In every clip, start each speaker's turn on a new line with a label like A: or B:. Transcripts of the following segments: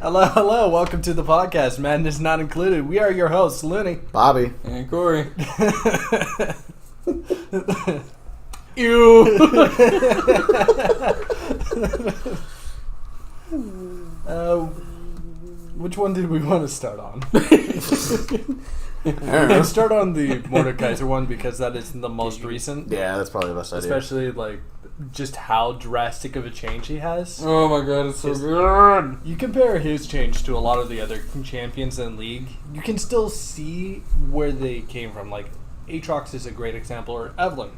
A: Hello, welcome to the podcast, Madness Not Included. We are your hosts, Loony.
B: Bobby.
C: And Kory.
A: Ew. Which one did we want to start on? Let's start on the Mordekaiser one because that is the most recent.
B: Yeah, that's probably the best idea.
A: Especially, like, just how drastic of a change he has.
C: Oh my god, it's so good.
A: You compare his change to a lot of the other champions in the league, you can still see where they came from. Like, Aatrox is a great example, or Evelyn,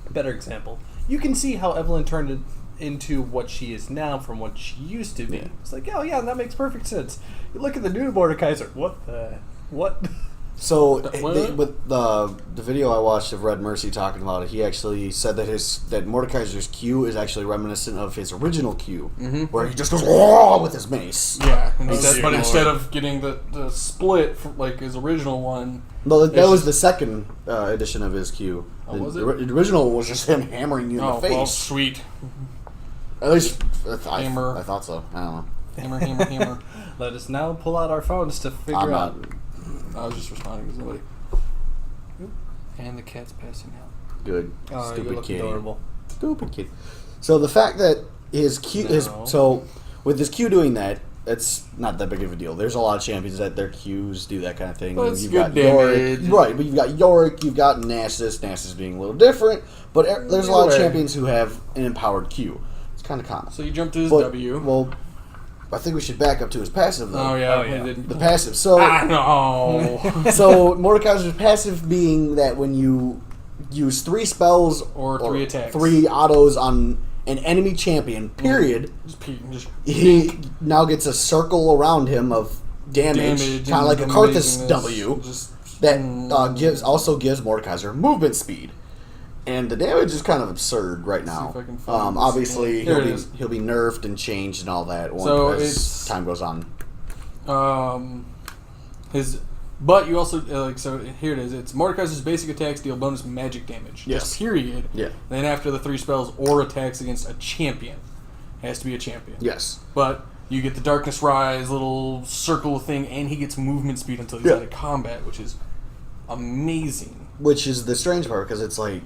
A: a better example. You can see how Evelyn turned it into what she is now from what she used to be.
B: Yeah.
A: It's like, oh yeah, that makes perfect sense. You look at the new Mordekaiser. What?
B: So with the video I watched of Red Mercy talking about it, he actually said that that Mordekaiser's Q is actually reminiscent of his original Q, where he just goes "Whoa!" with his mace.
C: Yeah, but instead of getting the split like his original one.
B: No, that was the second edition of his Q.
C: Oh, was it?
B: The original was just him hammering you in the face.
C: Well, sweet.
B: At least
C: Hammer.
B: I thought so. I don't know.
C: Hammer.
A: Let us now pull out our phones to figure out.
C: I was just responding to somebody. And the cat's passing out.
B: Good.
A: Oh, you
B: Stupid
A: look
B: kid.
A: adorable.
B: Stupid kid. So the fact that his Q with his Q doing that, it's not that big of a deal. There's a lot of champions that their Qs do that kind of thing.
C: Well, it's
B: you've
C: good
B: got Yorick,
C: damage.
B: right? But you've got Yorick, you've got Nasus being a little different. But there's a lot of champions who have an empowered Q. It's kind of common.
C: So you jump to his
B: But,
C: W.
B: Well, I think we should back up to his passive though.
C: Oh yeah.
B: The passive. So
C: I know.
B: so Mordekaiser's passive being that when you use 3 spells
C: or 3 attacks,
B: 3 autos on an enemy champion, period, he now gets a circle around him of damage kind of like a Karthus W, that gives Mordekaiser movement speed. And the damage is kind of absurd right now. Obviously, he'll be nerfed and changed and all that as time goes on.
C: But you also so here it is. It's Mordekaiser's basic attacks deal bonus magic damage.
B: Yes.
C: Just period.
B: Yeah.
C: Then after the 3 spells or attacks against a champion, it has to be a champion.
B: Yes.
C: But you get the Darkness Rise little circle thing, and he gets movement speed until he's out of combat, which is amazing.
B: Which is the strange part because it's like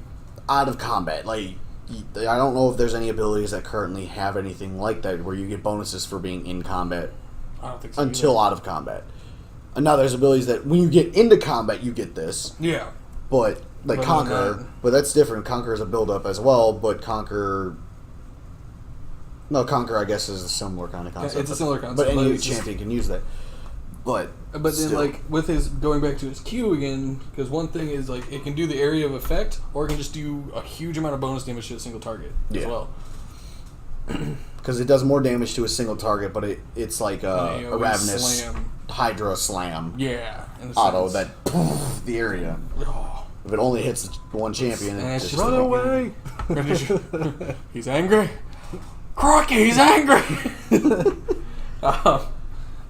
B: out of combat. Like I don't know if there's any abilities that currently have anything like that where you get bonuses for being in combat.
C: I don't think so
B: until out of combat. And now there's abilities that when you get into combat you get this.
C: Yeah.
B: But like Conqueror, but that's different. Conqueror is a build up as well, but Conqueror I guess is a similar kind of concept.
C: It's a similar concept.
B: But any champion can use that. But
C: then
B: still.
C: like with his going back to his Q again, because one thing is like it can do the area of effect, or it can just do a huge amount of bonus damage to a single target as well.
B: Because it does more damage to a single target, but it's like a Ravenous Hydra Slam.
C: Yeah.
B: Auto that the area. If it only hits one champion,
C: and
B: it's
C: just
A: run away.
C: He's angry. Crocky, he's angry.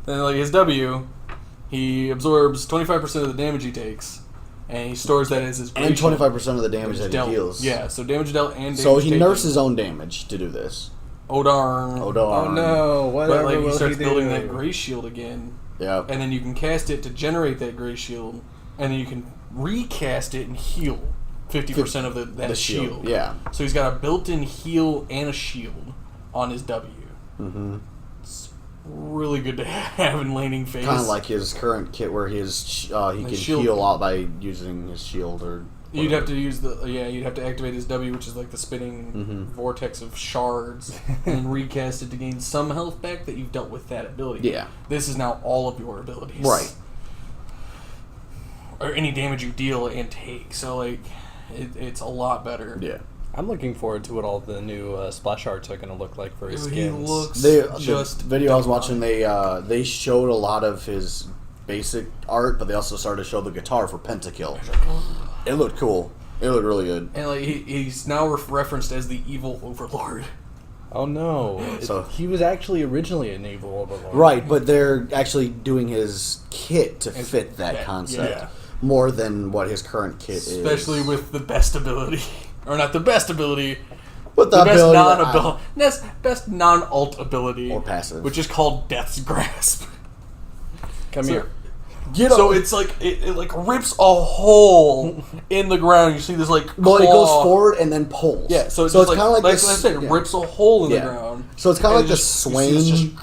C: Then like his W, he absorbs 25% of the damage he takes, and he stores that as his
B: and 25% of the damage that he deals.
C: Yeah, so damage dealt and damage
B: so he
C: taken.
B: nerfs his own damage to do this.
C: Oh darn!
B: Oh darn!
A: Oh no! Whatever.
C: But like he starts building that gray shield again.
B: Yeah.
C: And then you can cast it to generate that gray shield, and then you can recast it and heal 50% of that shield.
B: Yeah.
C: So he's got a built-in heal and a shield on his W.
B: Mm-hmm.
C: It's really good to have in laning phase.
B: Kind of like his current kit, where he can heal out by using his shield or. Whatever.
C: You'd have to use you'd have to activate his W, which is like the spinning vortex of shards, and recast it to gain some health back that you've dealt with that ability.
B: Yeah.
C: This is now all of your abilities.
B: Right.
C: Or any damage you deal and take. So like, it's a lot better.
B: Yeah.
A: I'm looking forward to what all the new splash arts are going to look like for his skins.
C: He looks
B: the video I was watching, they showed a lot of his basic art, but they also started to show the guitar for Pentakill. It looked cool. It looked really good.
C: And like he's now referenced as the evil overlord.
A: Oh no!
B: So
A: he was actually originally an evil overlord.
B: Right, but they're actually doing his kit to fit that concept more than what his current kit is.
C: Especially with the best ability, or not the best ability,
B: With
C: the best
B: ability
C: best non-alt ability,
B: or passive,
C: which is called Death's Grasp.
A: Come here.
C: So it's like it like rips a hole in the ground. You see this like claw.
B: Well, it goes forward and then pulls.
C: Yeah, so it's
B: kind of like
C: I
B: this,
C: said, it rips a hole in the ground.
B: So it's kind of like the Swain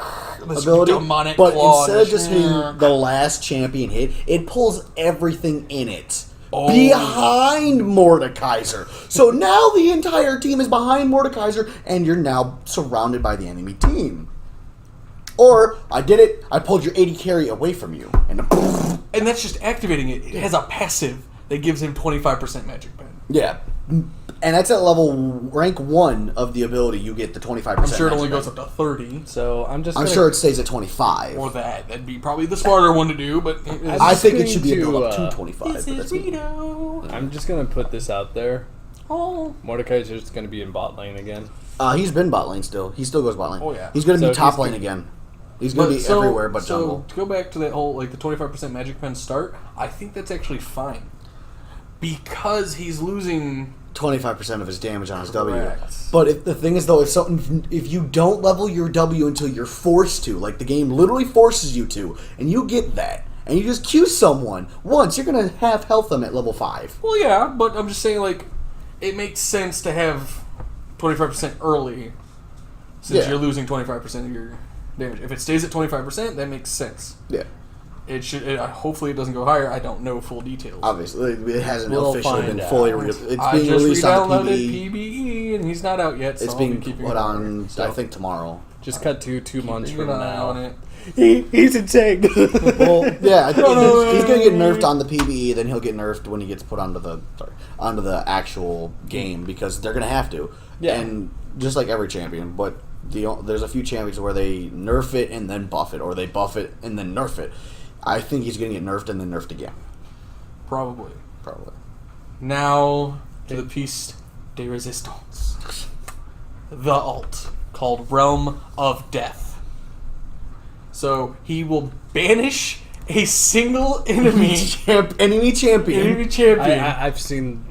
B: ability, but instead of just being the last champion hit, it pulls everything in it. Behind Mordekaiser. So now the entire team is behind Mordekaiser, and you're now surrounded by the enemy team. Or, I did it, I pulled your 80 carry away from you. And
C: that's just activating it. It has a passive that gives him 25% magic pen.
B: Yeah. And that's at level rank 1 of the ability, you get the 25%.
C: I'm sure it only goes up to 30.
A: So I'm
B: sure it stays at 25.
C: Or that. That'd be probably the smarter one to do, but...
B: I think it should be up to 25.
C: This is Rito.
A: I'm just going to put this out there.
C: Oh.
A: Mordekaiser's going to be in bot lane again.
B: He's been bot lane still. He still goes bot lane.
C: Oh, yeah.
B: He's going to be top lane again. He's going to be everywhere but jungle.
C: So, to go back to that whole, like, the 25% magic pen start, I think that's actually fine. Because he's losing...
B: 25% of his damage on his W.
C: Correct.
B: But the thing is, though, if you don't level your W until you're forced to, like the game literally forces you to, and you get that, and you just Q someone once, you're going to have health them at level 5.
C: Well, yeah, but I'm just saying, like, it makes sense to have 25% early, since you're losing 25% of your damage. If it stays at 25%, that makes sense.
B: Yeah.
C: It should. Hopefully, it doesn't go higher. I don't know full details.
B: Obviously, it hasn't
A: We'll
B: officially been
A: find
B: fully
A: out.
B: released. It's
C: I
B: being
C: just
B: released on the
C: re-downloaded
B: PBE.
C: PBE, and he's not out yet. So
B: It's
C: I'll
B: being
C: be keeping
B: put
C: an eye
B: on, I think, tomorrow.
A: Just cut to 2 months
C: Keeping
A: from
C: an eye on
A: now.
C: it.
A: He's insane.
B: Well, yeah, I think he's going to get nerfed on the PBE, then he'll get nerfed when he gets put onto the actual game, because they're going to have to.
A: Yeah.
B: And just like every champion, but there's a few champions where they nerf it and then buff it, or they buff it and then nerf it. I think he's going to get nerfed and then nerfed again.
C: Probably. Now to the piece de resistance. The alt, called Realm of Death. So he will banish a single enemy
B: Enemy champion.
A: I've seen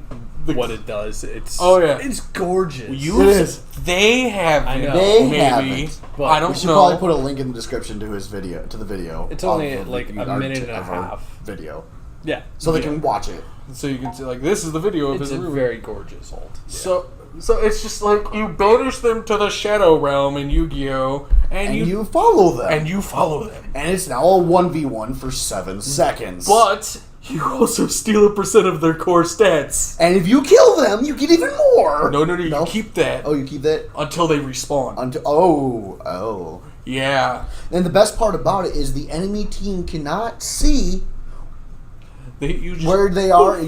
A: what it does. It's it's gorgeous.
C: They have
A: I
C: it.
A: know.
B: They
C: Maybe.
B: haven't.
A: But
C: I don't
B: We should
C: know.
B: probably put a link in the description to his video, to the video.
A: It's only
B: of
A: like
B: the-
A: a
B: our-
A: minute and a
B: of our
A: half.
B: video,
A: Yeah.
B: so they can watch it.
C: So you can see, like, this is the video of
A: It's
C: his
A: a
C: room.
A: very gorgeous ult. Yeah.
C: So it's just like you banish them to the Shadow Realm in Yu-Gi-Oh,
B: And you follow them.
C: and you follow them.
B: And it's now a 1v1 for 7 seconds.
C: But you also steal 1% of their core stats.
B: And if you kill them, you get even more.
C: No, you keep that
B: Oh, you keep that?
C: until they respawn.
B: Oh.
C: Yeah.
B: And the best part about it is the enemy team cannot see where they are.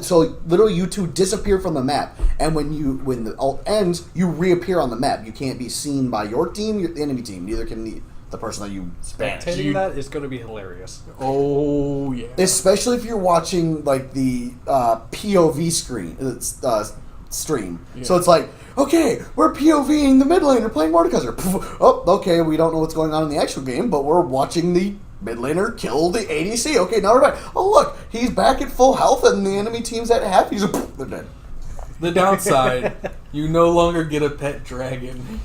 B: So literally you two disappear from the map, and when the ult ends, you reappear on the map. You can't be seen by your team, the enemy team. Neither can the person that you banished.
A: Spectating that is going to be hilarious.
C: Oh, yeah.
B: Especially if you're watching like the POV stream.
C: Yeah.
B: So it's like, okay, we're POVing the mid laner playing Mordekaiser. Oh, okay, we don't know what's going on in the actual game, but we're watching the mid laner kill the ADC. Okay, now we're back. Oh, look, he's back at full health, and the enemy team's at half. They're dead.
C: The downside, you no longer get a pet dragon.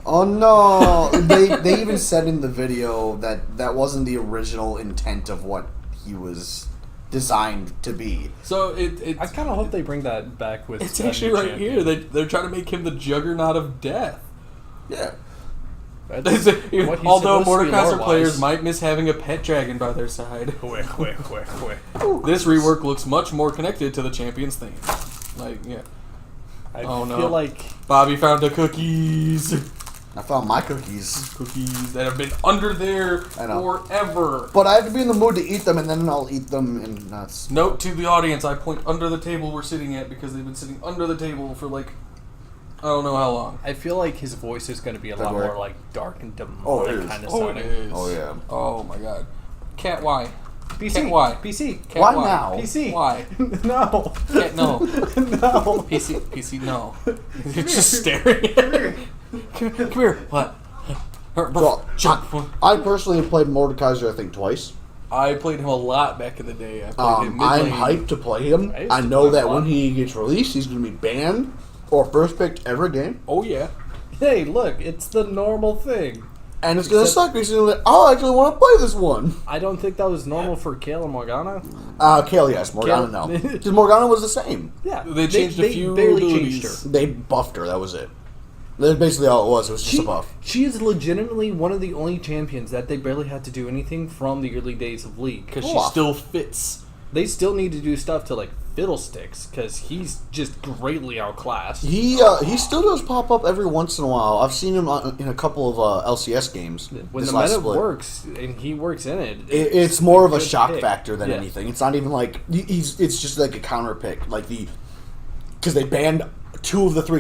B: Oh no! they even said in the video that wasn't the original intent of what he was designed to be.
C: So
A: I kind of hope they bring that back with.
C: It's
A: a
C: actually
A: new
C: right
A: champion.
C: here. They're trying to make him the Juggernaut of Death.
B: Yeah.
A: That's what he's
C: Although
A: supposed to be
C: Mordekaiser
A: lore-wise.
C: players might miss having a pet dragon by their side. This rework looks much more connected to the champion's theme. Like, yeah.
A: I
C: Oh, no.
A: feel like
C: Bobby found the cookies.
B: I found my cookies.
C: Cookies that have been under there
B: I know.
C: forever.
B: But I have to be in the mood to eat them, and then I'll eat them in nuts.
C: Note to the audience, I point under the table we're sitting at because they've been sitting under the table for like, I don't know how long.
A: I feel like his voice is going to be a lot
B: February.
A: more like dark and demonic
B: Oh, it is.
A: kind of
C: Oh,
A: sounding.
C: it is.
B: Oh, yeah.
C: Oh my god. Cat Y.
A: PC.
C: Cat Y.
A: PC.
C: Cat
B: Why
C: Y.
B: now?
A: PC.
C: Why?
A: No.
C: Cat no.
A: No.
C: PC no. You're just staring at her. Come here. What?
B: So, I personally have played Mordekaiser, I think, twice.
C: I played him a lot back in the day. I played him mid
B: I'm
C: lane.
B: hyped to play him.
A: I used
B: I
A: to
B: know
A: play
B: that
A: a lot.
B: when he gets released, he's going to be banned. Or first picked every game.
C: Oh, yeah.
A: Hey, look, it's the normal thing.
B: And it's going to suck because you're like, I actually want to play this one.
A: I don't think that was normal for Kale and Morgana.
B: Kale, yes. Morgana, no. Because Morgana was the same.
A: Yeah.
C: They changed a few
A: barely
C: abilities.
A: changed her.
B: They buffed her, that was it. That's basically all it was. It was just a buff.
A: She is legitimately one of the only champions that they barely had to do anything from the early days of League.
C: Because she still fits.
A: They still need to do stuff to, like, Fiddlesticks, because he's just greatly outclassed.
B: He still does pop up every once in a while. I've seen him in a couple of LCS games.
A: When the meta works, and he works in it...
B: It's more of a shock
A: pick.
B: factor than anything. It's not even like... It's just like a counter pick. Like because they banned 2 of the 3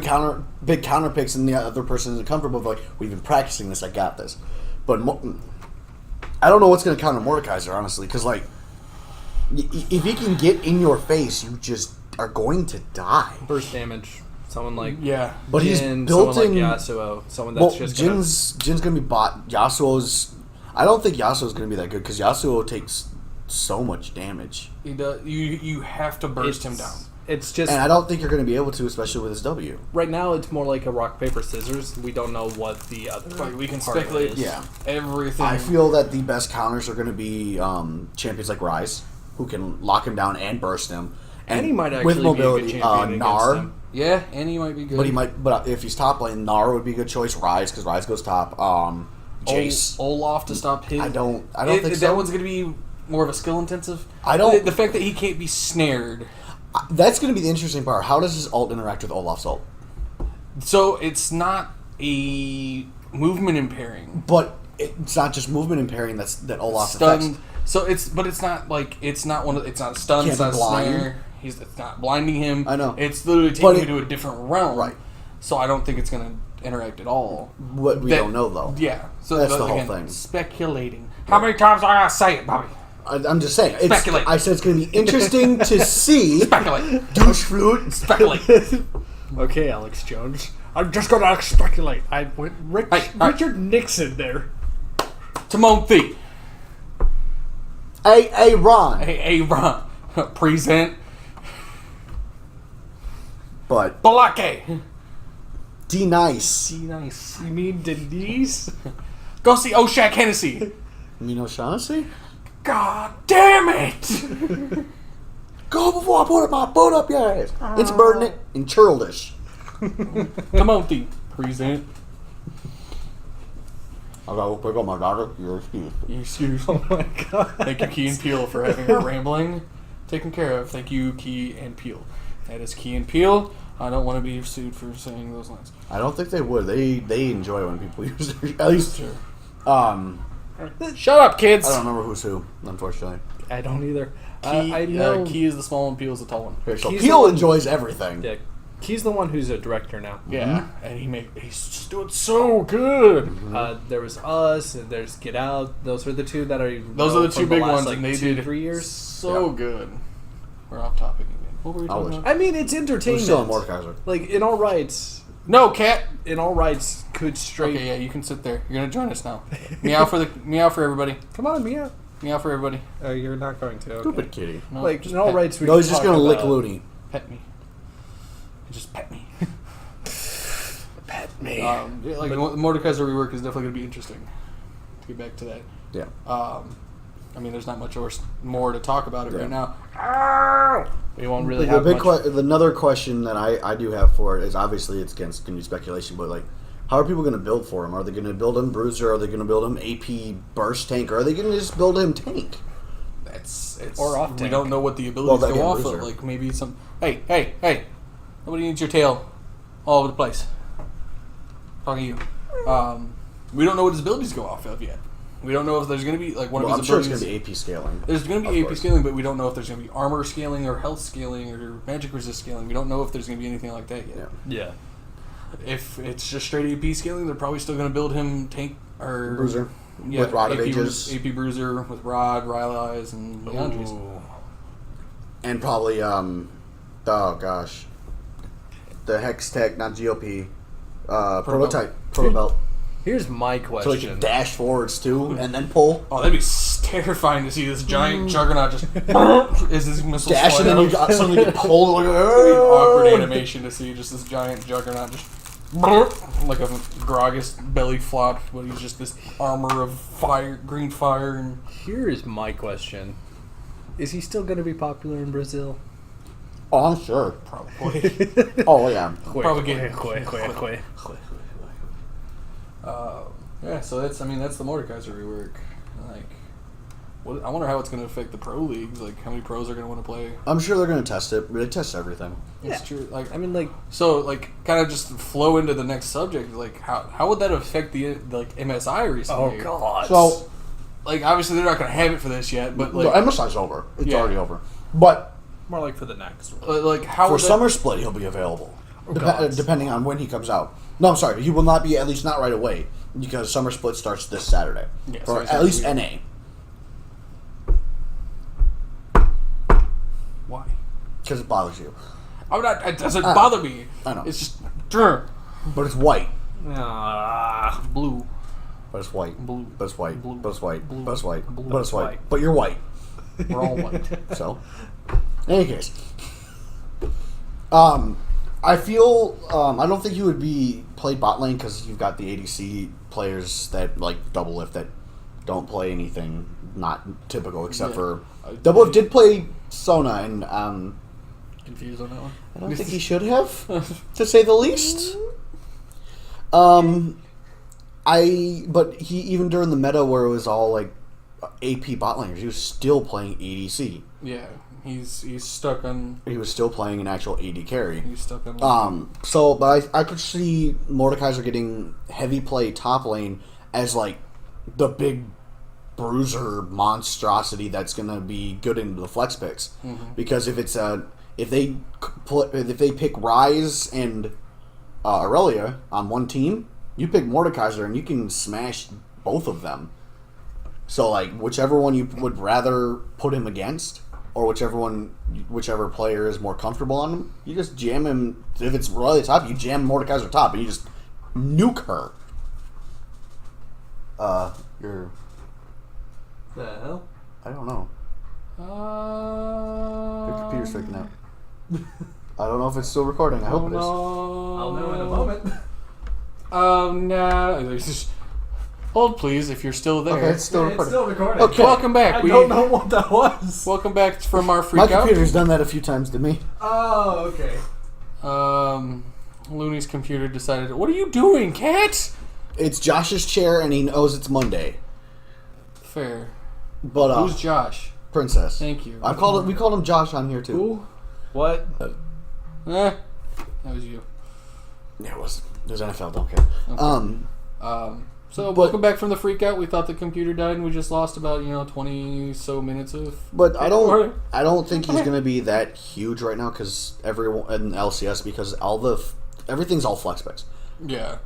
B: big counter picks, and the other person isn't comfortable with, like, we've been practicing this, I got this. But I don't know what's going to counter Mordekaiser, honestly, because, like, if he can get in your face, you just are going to die.
A: Burst damage. Someone like
B: but
A: Jin,
B: he's built
A: someone
B: in
A: like Yasuo. Someone that's just
B: Jin's gonna be bought. Yasuo's. I don't think Yasuo's gonna be that good because Yasuo takes so much damage.
C: He does. You have to burst him down.
A: It's just,
B: and I don't think you're gonna be able to, especially with his W.
A: Right now, it's more like a rock paper scissors. We don't know what the other.
C: Right, we can
A: part
C: speculate.
A: is.
B: Yeah,
C: everything.
B: I feel that the best counters are gonna be champions like Ryze, who can lock him down and burst him. And
A: he might actually
B: with mobility,
A: be a good champion
B: Gnar.
A: against him.
C: Yeah, and he might be good.
B: But he might. But if he's top lane, Gnar would be a good choice. Ryze, because Ryze goes top. Jace,
C: Olaf to stop his.
B: I don't think so.
C: That one's going to be more of a skill intensive.
B: I don't.
C: The fact that he can't be snared.
B: That's going to be the interesting part. How does his ult interact with Olaf's ult?
C: So it's not a movement impairing,
B: but it's not just movement impairing. That Olaf
C: stunned.
B: affects.
C: So it's not like it's not a stun. It's not a snare. It's not blinding him.
B: I know.
C: It's literally taking him to a different realm.
B: Right.
C: So I don't think it's going to interact at all.
B: What we don't know though.
C: Yeah. So
B: that's the whole thing.
C: Speculating. How many times do I gotta say it, Bobby?
B: I'm just saying.
C: Speculate.
B: I said it's going to be interesting to see.
C: Speculate.
B: Douche flute.
C: Speculate.
A: Okay, Alex Jones. I'm just going to speculate. I went Richard Nixon there.
C: Timothy.
B: Hey, Ron.
C: Hey, Ron. Present.
B: But.
C: Balake.
B: D-Nice.
C: D-Nice.
A: You mean Denise?
C: Go see Oshak Hennessy.
B: You know Shaughnessy?
C: God damn it!
B: Go before I put my boat up your ass. It's burning it in churlish.
C: Timothy. Present.
B: I'll go pick up my daughter. You're excused.
C: You excuse.
A: Oh my god.
C: Thank you, Key and Peele, for having her rambling taken care of. Thank you, Key and Peele. That is Key and Peele. I don't want to be sued for saying those lines.
B: I don't think they would. They enjoy when people use their... At least...
C: Sure. Shut up, kids!
B: I don't remember who's who, unfortunately.
A: I don't either.
C: Key,
A: I know.
C: Key is the small one, Peele is the tall one.
B: Okay, so
A: He's
B: Peel
A: the-
B: enjoys everything.
A: Yeah, he's the one who's a director now.
C: Yeah, and he's just doing so good.
A: There was Us, and there's Get Out. Those are the two that are.
C: Those are the two big ones,
A: like,
C: and they did
A: 3 years.
C: so good. We're off topic again. What were we talking about?
A: I mean, it's
B: We're
A: entertainment.
B: still on Mordekaiser.
A: Like, in all rights,
C: No, cat.
A: could straight.
C: Okay, yeah, you can sit there. You're gonna join us now. Meow for everybody.
A: Come on, Mia.
C: Meow for everybody.
A: You're not going to. Okay.
B: Stupid kitty.
C: No,
A: Like,
C: just
A: in all
C: pet,
A: rights, we
B: No,
A: can
B: he's just
A: talk
B: gonna lick
A: about-
B: Loony.
C: pet me. Just pet me.
A: Pet me.
C: Like Mordekaiser Rework is definitely gonna be interesting. To get back to that.
B: Yeah.
C: I mean, there's not much more to talk about it right now.
A: We won't really
B: The
A: have
B: big
A: much.
B: another question that I do have for it is, obviously it's going to be speculation, but like, how are people going to build for him? Are they going to build him Bruiser? Are they going to build him AP Burst Tank? Or are they going to just build him Tank?
C: It's
A: Or off
C: We
A: tank.
C: don't know what the abilities
B: Well,
C: go off
B: Bruiser.
C: of. Like maybe some. Hey! Nobody needs your tail all over the place. Talking to you. We don't know what his abilities go off of yet. We don't know if there's going to be like one
B: Well,
C: of
B: I'm
C: his
B: sure it's
C: abilities.
B: going to be AP scaling.
C: There's going to
B: Of
C: be AP
B: course.
C: scaling, but we don't know if there's going to be armor scaling or health scaling or magic resist scaling. We don't know if there's going to be anything like that yet.
B: Yeah.
A: Yeah.
C: If it's just straight AP scaling, they're probably still going to build him tank or
B: Bruiser.
C: Yeah,
B: With Rod of
C: AP,
B: Ages.
C: AP Bruiser with Rod, Rylai's, and Leandri's.
A: Ooh.
B: And probably, oh gosh. The Hex Tech, not GOP. Prototype. Proto Belt.
A: Here's my
B: So
A: question.
B: he can dash forwards too, and then pull.
C: Oh, that'd be terrifying to see this giant juggernaut just as his missiles
B: dash, and then you suddenly get pulled. Like,
C: awkward animation to see just this giant juggernaut just like a Gragas belly flop, but he's just this armor of fire, green fire. And
A: here is my question: is he still going to be popular in Brazil?
B: Oh, I'm sure.
C: Probably.
B: Oh yeah.
C: Probably get yeah. So that's the Mordekaiser rework. Like, I wonder how it's going to affect the pro leagues. Like, how many pros are going to want to play?
B: I'm sure they're going to test it. But they test everything.
C: It's true. Like,
A: I mean, like,
C: so like, kind of just flow into the next subject. Like, how would that affect the MSI recently?
A: oh god.
B: So,
C: like, obviously they're not going to have it for this yet, but like,
B: the MSI's over. It's already over. But
A: more like for the next one.
C: like how
B: for
C: would
B: Summer Split, he'll be available. Depending on when he comes out. No, I'm sorry. He will not be, at least not right away, because Summer Split starts this Saturday.
C: Yeah,
B: or at least NA.
C: Why?
B: Because it bothers you.
C: I'm not. It doesn't bother me.
B: I know.
C: It's just
B: But it's white.
C: Blue.
B: But it's white.
C: Blue.
B: But it's white.
C: Blue.
B: But it's white.
C: Blue.
B: But it's white.
C: Blue.
B: But it's white.
A: White.
B: But you're white.
C: We're all white.
B: So, in any case, I feel I don't think you would be played bot lane because you've got the ADC players that like Double Lift that don't play anything not typical except for Double Lift did play Sona and
C: Confused on that one.
B: I don't think he should have, to say the least. But he, even during the meta where it was all like AP bot laners, he was still playing ADC.
C: Yeah, he's stuck on.
B: He was still playing an actual AD carry.
C: He's stuck on.
B: But I could see Mordekaiser getting heavy play top lane as like the big bruiser monstrosity that's gonna be good into the flex picks.
C: Mm-hmm.
B: Because if they pick Ryze and Aurelia on one team, you pick Mordekaiser and you can smash both of them. So like whichever one you would rather put him against, or whichever player is more comfortable on him, you just jam him. If it's Aurelia top, you jam Mordekaiser top and you just nuke her. You're.
A: The hell?
B: I don't know. Your computer's freaking out. I don't know if it's still recording. I hope it is.
A: I'll know in a moment.
C: No. Hold, please, if you're still there.
B: Okay, it's still recording.
A: It's still recording.
B: Okay.
C: Welcome back.
A: I don't know what that was.
C: Welcome back from our freak
B: My
C: out.
B: computer's done that a few times to me.
A: Oh, okay.
C: Looney's computer decided. What are you doing, cat?
B: It's Josh's chair, and he knows it's Monday.
C: Fair.
B: But
C: Who's Josh?
B: Princess.
C: Thank you.
B: We called him Josh on here too.
C: Who?
A: What?
C: That was you.
B: Yeah, it was NFL. Don't care.
C: Okay. So welcome back from the freak out. We thought the computer died, and we just lost about 20 so minutes of.
B: But I don't think he's gonna be that huge right now because everyone in LCS because everything's all flex picks.
C: Yeah.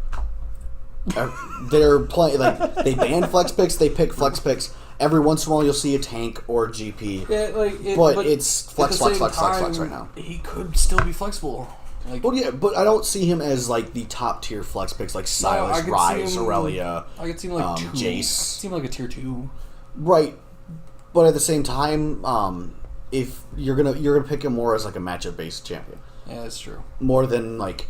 B: They're playing like they ban flex picks. They pick flex picks. Every once in a while, you'll see a tank or GP.
C: Yeah,
B: but it's flex right now.
C: He could still be flexible.
B: Well, yeah, but I don't see him as like the top tier flex picks like Silas, Ryze, Aurelia.
C: I could see him like
B: Jace.
C: I could see him like a tier 2.
B: Right, but at the same time, if you're gonna pick him more as like a matchup based champion.
C: Yeah, that's true.
B: More than like,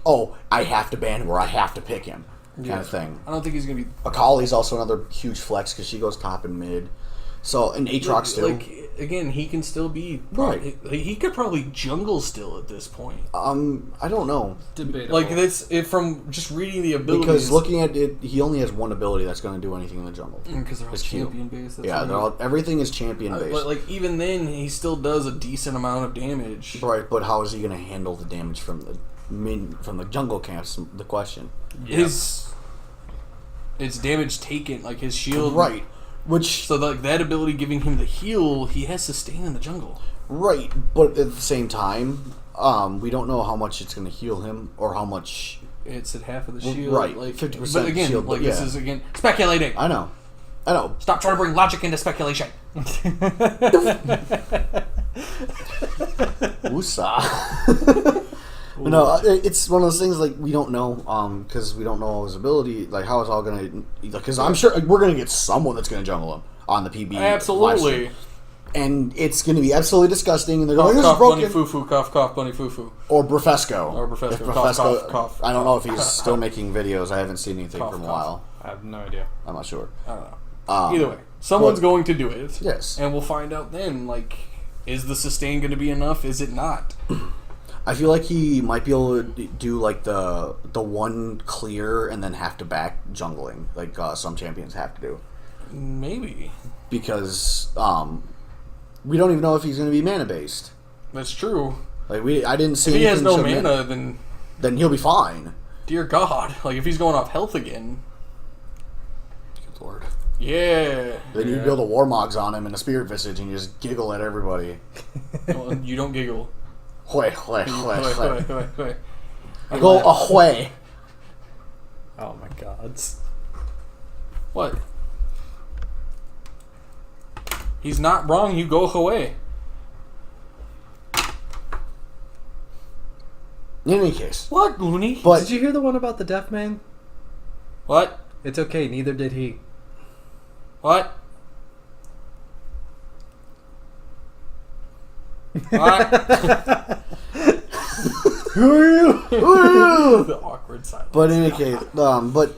B: I have to ban him or I have to pick him kind of thing.
C: I don't think he's gonna be.
B: Akali's also another huge flex because she goes top and mid. So and Aatrox too.
C: Like again, he can still be
B: right.
C: He could probably jungle still at this point.
B: I don't know.
A: Debatable.
C: Like that's from just reading the abilities.
B: Because looking at it, he only has one ability that's going to do anything in the jungle.
C: Because they're all champion based.
B: Yeah, everything is champion based.
C: But like even then, he still does a decent amount of damage.
B: Right, but how is he going to handle the damage from the jungle camps? The question.
A: Yeah.
C: His damage taken, like his shield.
B: Right. Which
C: so like that ability giving him the heal, he has sustain in the jungle.
B: Right, but at the same time, we don't know how much it's going to heal him or how much.
C: It's at half of the shield,
B: right?
C: Like
B: 50%
C: but again,
B: shield.
C: Like this is again speculating.
B: I know.
C: Stop trying to bring logic into speculation.
B: Woosah. No, it's one of those things like we don't know because we don't know his ability. Like how it's all gonna. Because I'm sure we're gonna get someone that's gonna jungle him. on the PB.
C: Absolutely.
B: And it's going to be absolutely disgusting. And they're going,
C: Cough,
B: this is
C: cough,
B: broken.
C: bunny foo-foo, cough, cough, bunny foo-foo.
B: Or Brefesco.
C: If
B: Brefesco,
C: cough, cough,
B: I don't know if he's still making videos. I haven't seen anything
C: cough,
B: from a
C: cough.
B: while.
A: I have no idea.
B: I'm not sure.
C: I don't know. Either way, someone's going to do it.
B: Yes.
C: And we'll find out then, like, is the sustain going to be enough? Is it not?
B: I feel like he might be able to do like the one clear and then have to back jungling, like some champions have to do.
C: Maybe.
B: Because we don't even know if he's going to be mana based.
C: That's true.
B: Like I didn't see.
C: If he has no
B: anything
C: mana,
B: show then he'll be fine.
C: dear God, like if he's going off health again.
B: Good Lord.
C: Yeah.
B: Then you build a Warmogs on him and a Spirit Visage and you just giggle at everybody.
C: Well, you don't giggle.
B: Hway.
C: I
B: Go
C: laugh.
B: away.
A: Oh my God.
C: What? He's not wrong. You go away.
B: In any case.
C: What, Loony?
B: But
A: Did you hear the one about the deaf man?
C: What?
A: It's okay, neither did he.
C: What? What?
B: who are you?
C: The awkward silence.
B: But in any case, but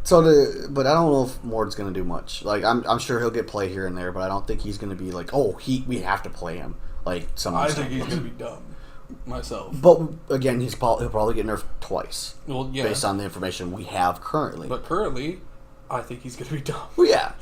B: I don't know if Mord's gonna do much. Like I'm sure he'll get play here and there, but I don't think he's gonna be like, we have to play him like some.
C: I think he's gonna be dumb myself.
B: But again, he'll probably get nerfed twice.
C: Well, yeah.
B: Based on the information we have currently.
C: But currently, I think he's gonna be dumb.
B: Well, yeah.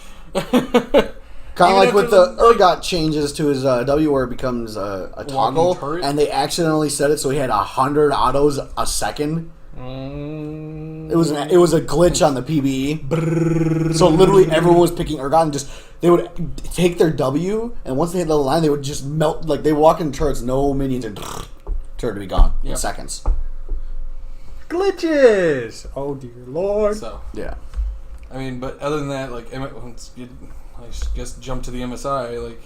B: Kind of like with the Urgot changes to his W where it becomes a toggle,
C: turret?
B: and they accidentally set it so he had 100 autos a second. It was a glitch on the PBE. So literally everyone was picking Urgot and they would take their W, and once they hit the line, they would just melt. Like they walk in turrets, no minions, and turret to be gone in seconds.
A: Glitches! Oh dear Lord.
C: So
B: Yeah.
C: I mean, but other than that, like I just jump to the MSI. Like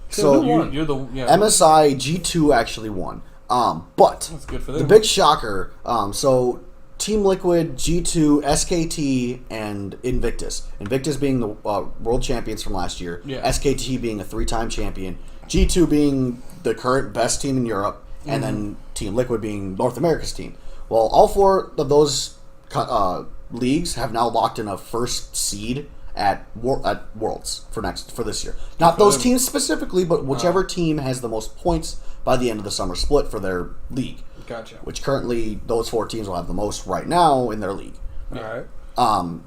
B: So
C: you're the
B: MSI G2 actually won. But
C: That's good for
B: the
C: them.
B: big shocker. So Team Liquid, G2, SKT, and Invictus. Invictus being the world champions from last year.
C: Yeah.
B: SKT being a 3-time champion. G2 being the current best team in Europe, and then Team Liquid being North America's team. Well, all four of those leagues have now locked in a first seed at Worlds for this year. Not those teams specifically, but whichever team has the most points by the end of the summer split for their league.
C: Gotcha.
B: Which currently those four teams will have the most right now in their league.
A: All right.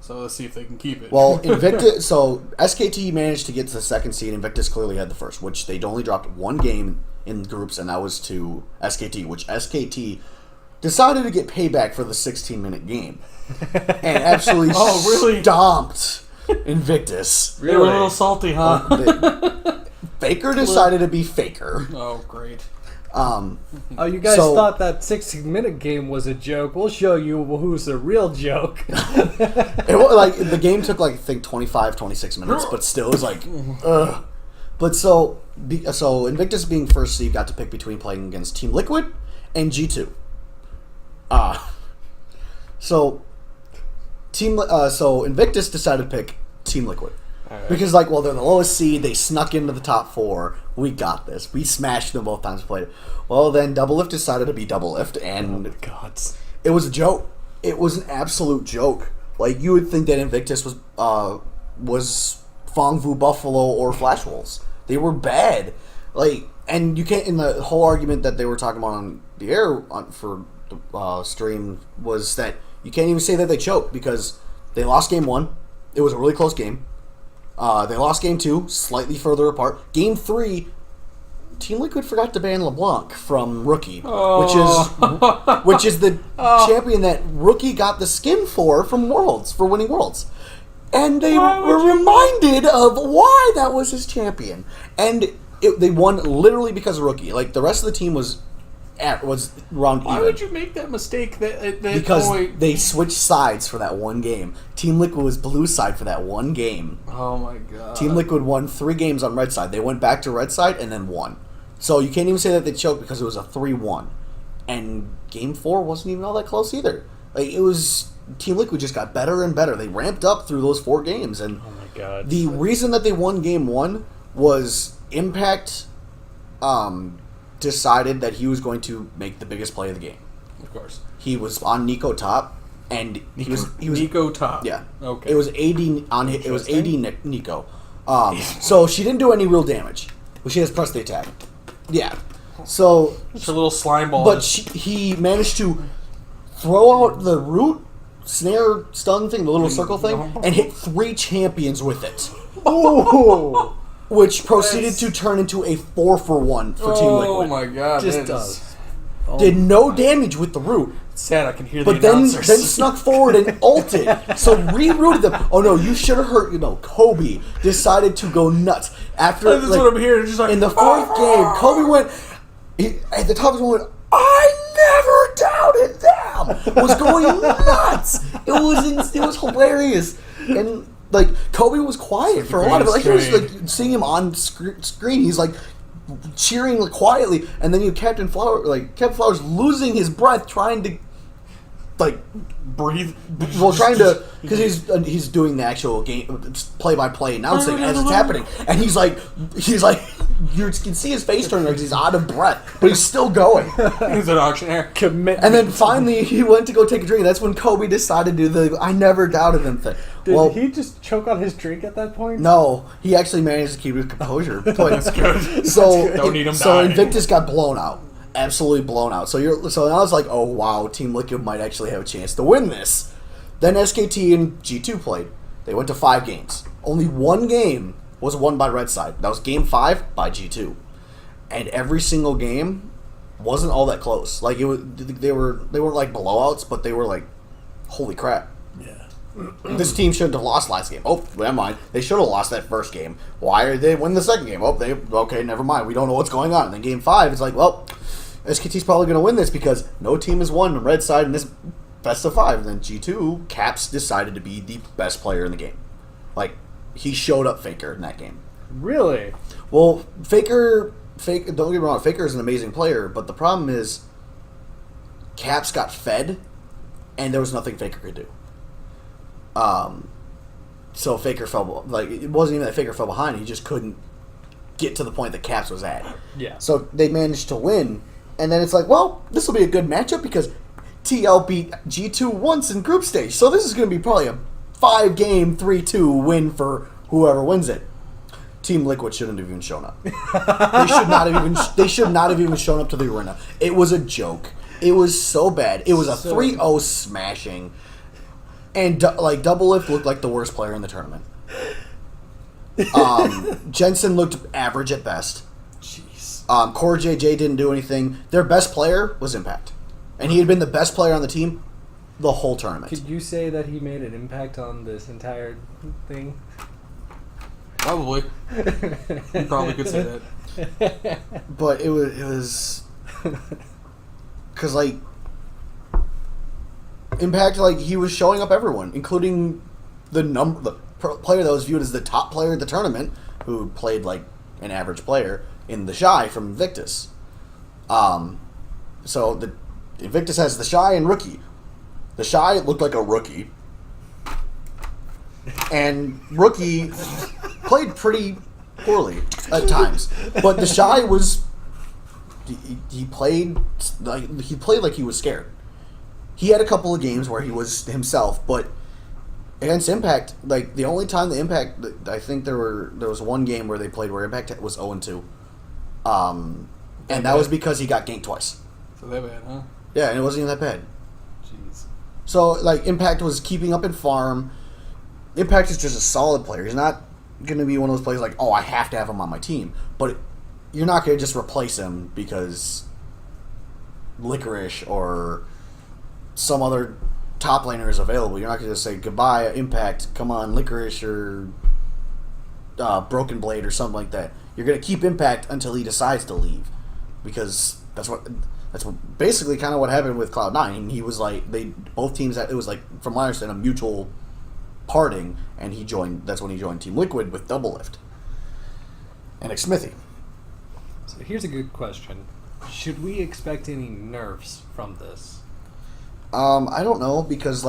C: So let's see if they can keep it.
B: Well, Invictus. So SKT managed to get to the second seed. Invictus clearly had the first, which they'd only dropped one game in groups, and that was to SKT, which SKT decided to get payback for the 16-minute game and absolutely stomped Invictus.
C: They were a little salty, huh?
B: Faker decided to be Faker.
C: Oh, great.
A: Oh, you guys thought that 16-minute game was a joke. We'll show you who's the real joke.
B: The game took I think 25, 26 minutes, but still it was like, ugh. But so Invictus being first seed got to pick between playing against Team Liquid and G2. So Invictus decided to pick Team Liquid. Right. Because, they're the lowest seed. They snuck into the top 4. We got this. We smashed them both times we played it. Well, then Double Lift decided to be Double Lift, and it was a joke. It was an absolute joke. You would think that Invictus was Fongvu Buffalo or Flash Wolves. They were bad. And you can't. In the whole argument that they were talking about on the air for the stream was that you can't even say that they choked because they lost game 1. It was a really close game. They lost game 2, slightly further apart. Game 3, Team Liquid forgot to ban LeBlanc from Rookie, which is the champion that Rookie got the skin for winning Worlds. And they were reminded of why that was his champion. And they won literally because of Rookie. The rest of the team was around even.
C: Why would you make that mistake?
B: Because they switched sides for that one game. Team Liquid was blue side for that one game.
C: Oh my God.
B: Team Liquid won 3 games on red side. They went back to red side and then won. So you can't even say that they choked because it was a 3-1. And game 4 wasn't even all that close either. It was Team Liquid just got better and better. They ramped up through those 4 games, and
A: God.
B: The reason that they won game 1 was Impact decided that he was going to make the biggest play of the game.
C: Of course.
B: He was on Nico top, and he was
C: Nico top.
B: Yeah.
C: Okay.
B: It was AD on it. It was AD Nico. So she didn't do any real damage. But she has pressed the attack. Yeah. So
C: it's a little slime ball.
B: But he managed to throw out the root snare stun thing, the little circle thing, and hit 3 champions with it.
A: Oh.
B: Which proceeded to turn into a 4-for-1 for Team Liquid.
C: Oh my god!
A: Just does.
B: Did no damage with the root.
C: It's sad. I can hear the
B: But then
C: announcers.
B: snuck forward and ulted. So re-rooted them. Oh no, you should have heard. Kobe decided to go nuts after.
C: That's what I'm hearing. Just like
B: in the 4th game, Kobe went at the top of the went. I never doubted them. Was going nuts. It was hilarious, and like Kobe was quiet for a lot of it. Like he was like seeing him on screen. He's like cheering quietly, and then Captain Flowers losing his breath trying to
C: breathe.
B: Well, trying to, because he's doing the actual game play-by-play announcing as it's happening, and he's like you can see his face turning because he's out of breath, but he's still going.
C: He's an auctioneer.
A: Commitment.
B: And then finally he went to go take a drink. That's when Kobe decided to do the "I never doubted them" thing.
A: Did he just choke on his drink at that point?
B: No, he actually managed to keep his composure.
C: That's good.
B: So
C: Don't need him
B: so
C: dying.
B: Invictus got blown out. Absolutely blown out. So now it's like, oh wow, Team Liquid might actually have a chance to win this. Then SKT and G2 played. They went to 5 games. Only 1 game was won by Red Side. That was game 5 by G2. And every single game wasn't all that close. Like they weren't like blowouts, but they were like, holy crap.
A: Yeah.
B: This team shouldn't have lost last game. Oh, never mind. They should have lost that first game. Why did they win the second game? Oh, okay, never mind. We don't know what's going on. And then game 5, it's like, well, SKT's probably going to win this because no team has won on Red Side in this best of 5. And then G2, Caps decided to be the best player in the game. Like, he showed up Faker in that game.
A: Really?
B: Well, Faker, don't get me wrong, Faker is an amazing player, but the problem is Caps got fed, and there was nothing Faker could do. So Faker fell, it wasn't even that Faker fell behind, he just couldn't get to the point that Caps was at.
A: Yeah.
B: So they managed to win, and then it's like, well, this will be a good matchup because TL beat G2 once in group stage, so this is going to be probably a 5-game 3-2 win for whoever wins it. Team Liquid shouldn't have even shown up. They should not have even shown up to the arena. It was a joke. It was so bad. It was a 3-0 smashing. And Double Lift looked like the worst player in the tournament. Jensen looked average at best.
C: Jeez.
B: Kory JJ didn't do anything. Their best player was Impact. And he had been the best player on the team the whole tournament.
A: Could you say that he made an impact on this entire thing?
C: Probably. You probably could say that.
B: But it was because Impact, he was showing up everyone, including the player that was viewed as the top player at the tournament, who played like an average player in the Shy from Invictus. So the Invictus has the Shy and Rookie. The Shy looked like a rookie, and Rookie played pretty poorly at times. But the Shy was he played like he was scared. He had a couple of games where he was himself, but against Impact, the only time the Impact, I think there was one game where they played where Impact was 0-2, and that was because he got ganked twice.
C: So that bad, huh?
B: Yeah, and it wasn't even that bad.
C: Jeez.
B: So Impact was keeping up in farm. Impact is just a solid player. He's not going to be one of those players I have to have him on my team. But you're not going to just replace him because Licorice or some other top laner is available. You're not going to just say, goodbye, Impact, come on, Licorice or Broken Blade or something like that. You're going to keep Impact until he decides to leave. Because that's what basically kind of what happened with Cloud9. He was both teams, it was from what I understand, a mutual parting, and that's when he joined Team Liquid with Double Lift and Smithy.
A: So here's a good question. Should we expect any nerfs from this?
B: I don't know, because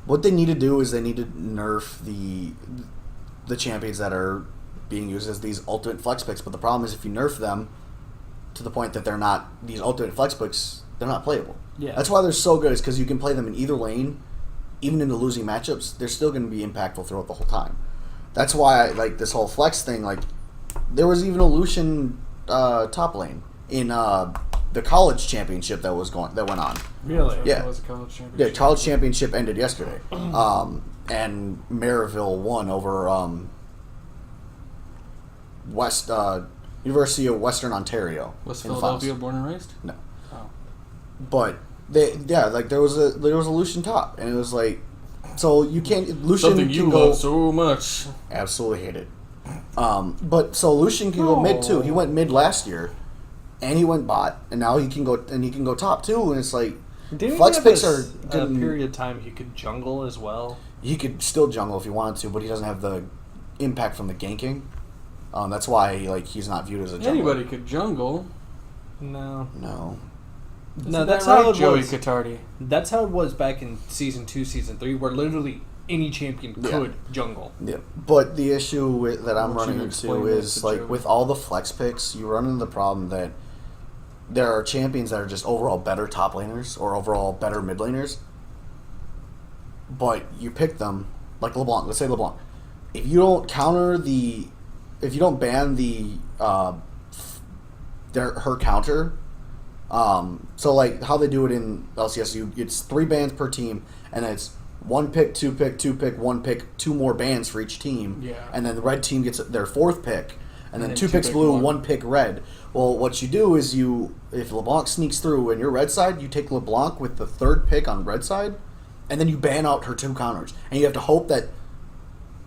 B: What they need to do is they need to nerf the champions that are being used as these ultimate flex picks. But the problem is if you nerf them to the point that they're not these ultimate flex picks, they're not playable.
A: Yeah.
B: That's why they're so good, is because you can play them in either lane, even in the losing matchups. They're still going to be impactful throughout the whole time. That's why I like this whole flex thing. Like, there was even a Lucian top lane in the college championship that went on.
A: Really?
B: Yeah.
C: It was a college championship.
B: Yeah, college championship ended yesterday, and Maryville won over University of Western Ontario.
C: Was
B: in the
C: Philadelphia
B: finals.
C: born and raised?
B: No,
C: Oh.
B: but there was a Lucian top, and it was like, so you can't Lucian
C: Something
B: can
C: you
B: go
C: love so much.
B: absolutely hate it. But so Lucian can go mid too. He went mid last year, and he went bot, and now he can go top too. And it's like
A: Didn't
B: flex
A: he have
B: picks are
A: a
B: good.
A: period of time he could jungle as well.
B: He could still jungle if he wanted to, but he doesn't have the impact from the ganking. That's why he's not viewed as a jungler.
C: Anybody could jungle.
A: No.
B: No.
A: No,
C: Isn't
A: that's
C: that
A: how
C: right,
A: it
C: Joey
A: was.
C: Catardi.
A: That's how it was back in Season 2, Season 3, where literally any champion could jungle.
B: Yeah. But the issue that I'm
C: Why don't
B: running
C: you
B: into
C: explain that
B: is,
C: to Joey?
B: with all the flex picks, you run into the problem that there are champions that are just overall better top laners or overall better mid laners, but you pick them, like LeBlanc. Let's say LeBlanc. If you don't if you don't ban her counter, so like how they do it in LCS, it's 3 bans per team, and then it's 1 pick, 2 pick, 2 pick, 1 pick, 2 more bans for each team.
C: Yeah.
B: And then the red team gets their 4th pick, and then
C: then
B: 2
C: two
B: picks
C: pick
B: blue,
C: one.
B: 1 pick red. Well, what you do is if LeBlanc sneaks through and you're red side, you take LeBlanc with the 3rd pick on red side, and then you ban out her 2 counters. And you have to hope that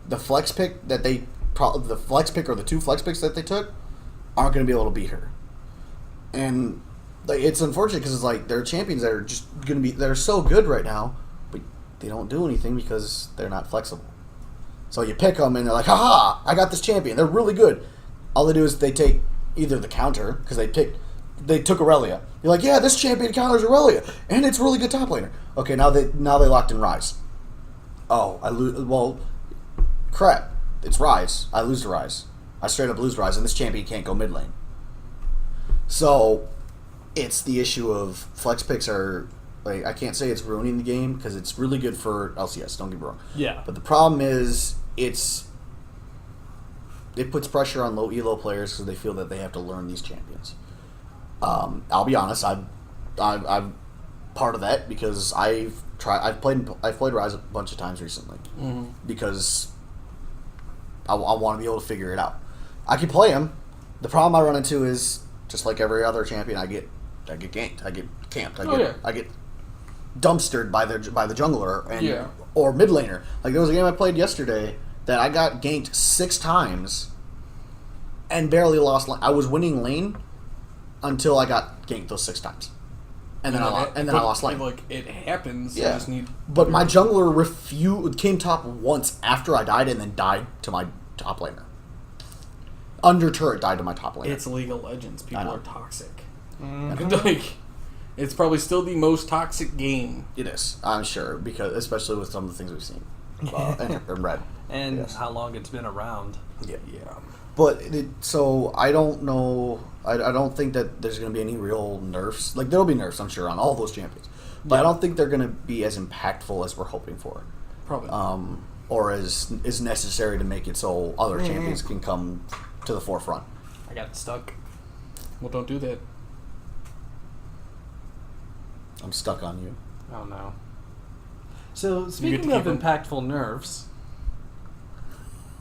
B: the flex pick that the flex pick or the 2 flex picks that they took aren't going to be able to beat her. And it's unfortunate because it's like there are champions that are just going to be they're so good right now, but they don't do anything because they're not flexible. So you pick them and they're like, haha, I got this champion. They're really good. All they do is they take either the counter because they took Aurelia. You're like, yeah, this champion counters Aurelia, and it's really good top laner. Okay, now they locked in Rise. Oh, I lose. Well, crap. It's Rise. I lose to Rise. I straight up lose Rise, and this champion can't go mid lane. So, it's the issue of flex picks are, I can't say it's ruining the game, because it's really good for LCS, don't get me wrong.
A: Yeah.
B: But the problem is, it puts pressure on low elo players because they feel that they have to learn these champions. I'll be honest, I'm part of that because I've played Rise a bunch of times recently because I want to be able to figure it out. I can play him. The problem I run into is just like every other champion, I get ganked, I get camped, I get dumpstered by the jungler or mid laner. Like there was a game I played yesterday that I got ganked 6 times and barely lost lane. I was winning lane until I got ganked those 6 times. And then I lost lane.
C: Like, it happens.
B: Yeah.
C: You just need...
B: But my jungler came top once after I died and then died to my top laner. Under turret died to my top laner.
C: It's League of Legends. People are toxic.
A: Mm-hmm.
C: Like, it's probably still the most toxic game.
B: It is, I'm sure, because especially with some of the things we've seen. And red.
A: And
B: Yes.
A: how long it's been around.
B: Yeah.
C: Yeah.
B: But so I don't know. I don't think that there's going to be any real nerfs. Like there'll be nerfs, I'm sure, on all those champions. But I don't think they're going to be as impactful as we're hoping for.
C: Probably.
B: Or as is necessary to make it so other champions can come to the forefront.
A: I got stuck.
C: Well, don't do that.
B: I'm stuck on you.
A: Oh no. So
C: get
A: speaking
C: to
A: of
C: keep 'em?
A: impactful nerfs,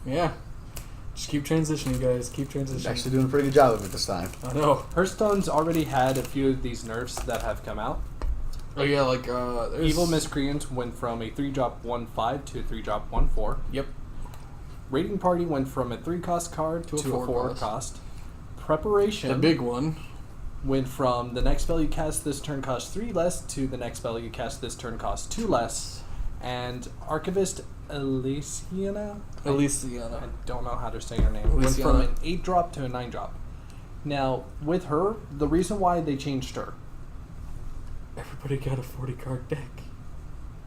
C: Yeah. Just keep transitioning, guys. Keep transitioning.
B: Actually doing a pretty good job of it this time.
C: I know.
A: Hearthstone's already had a few of these nerfs that have come out.
C: Oh, yeah, like, there's...
A: Evil Miscreants went from a 3-drop 1/5 to a 3-drop 1/4.
C: Yep.
A: Raiding Party went from a 3-cost card to a 4-cost. Preparation
C: The big one.
A: went from the next spell you cast this turn costs 3 less to the next spell you cast this turn costs 2 less. And Archivist Elysiana? I don't know how to say her name. Went from an 8-drop to a 9-drop. Now, with her, the reason why they changed her,
C: Everybody got a 40-card deck.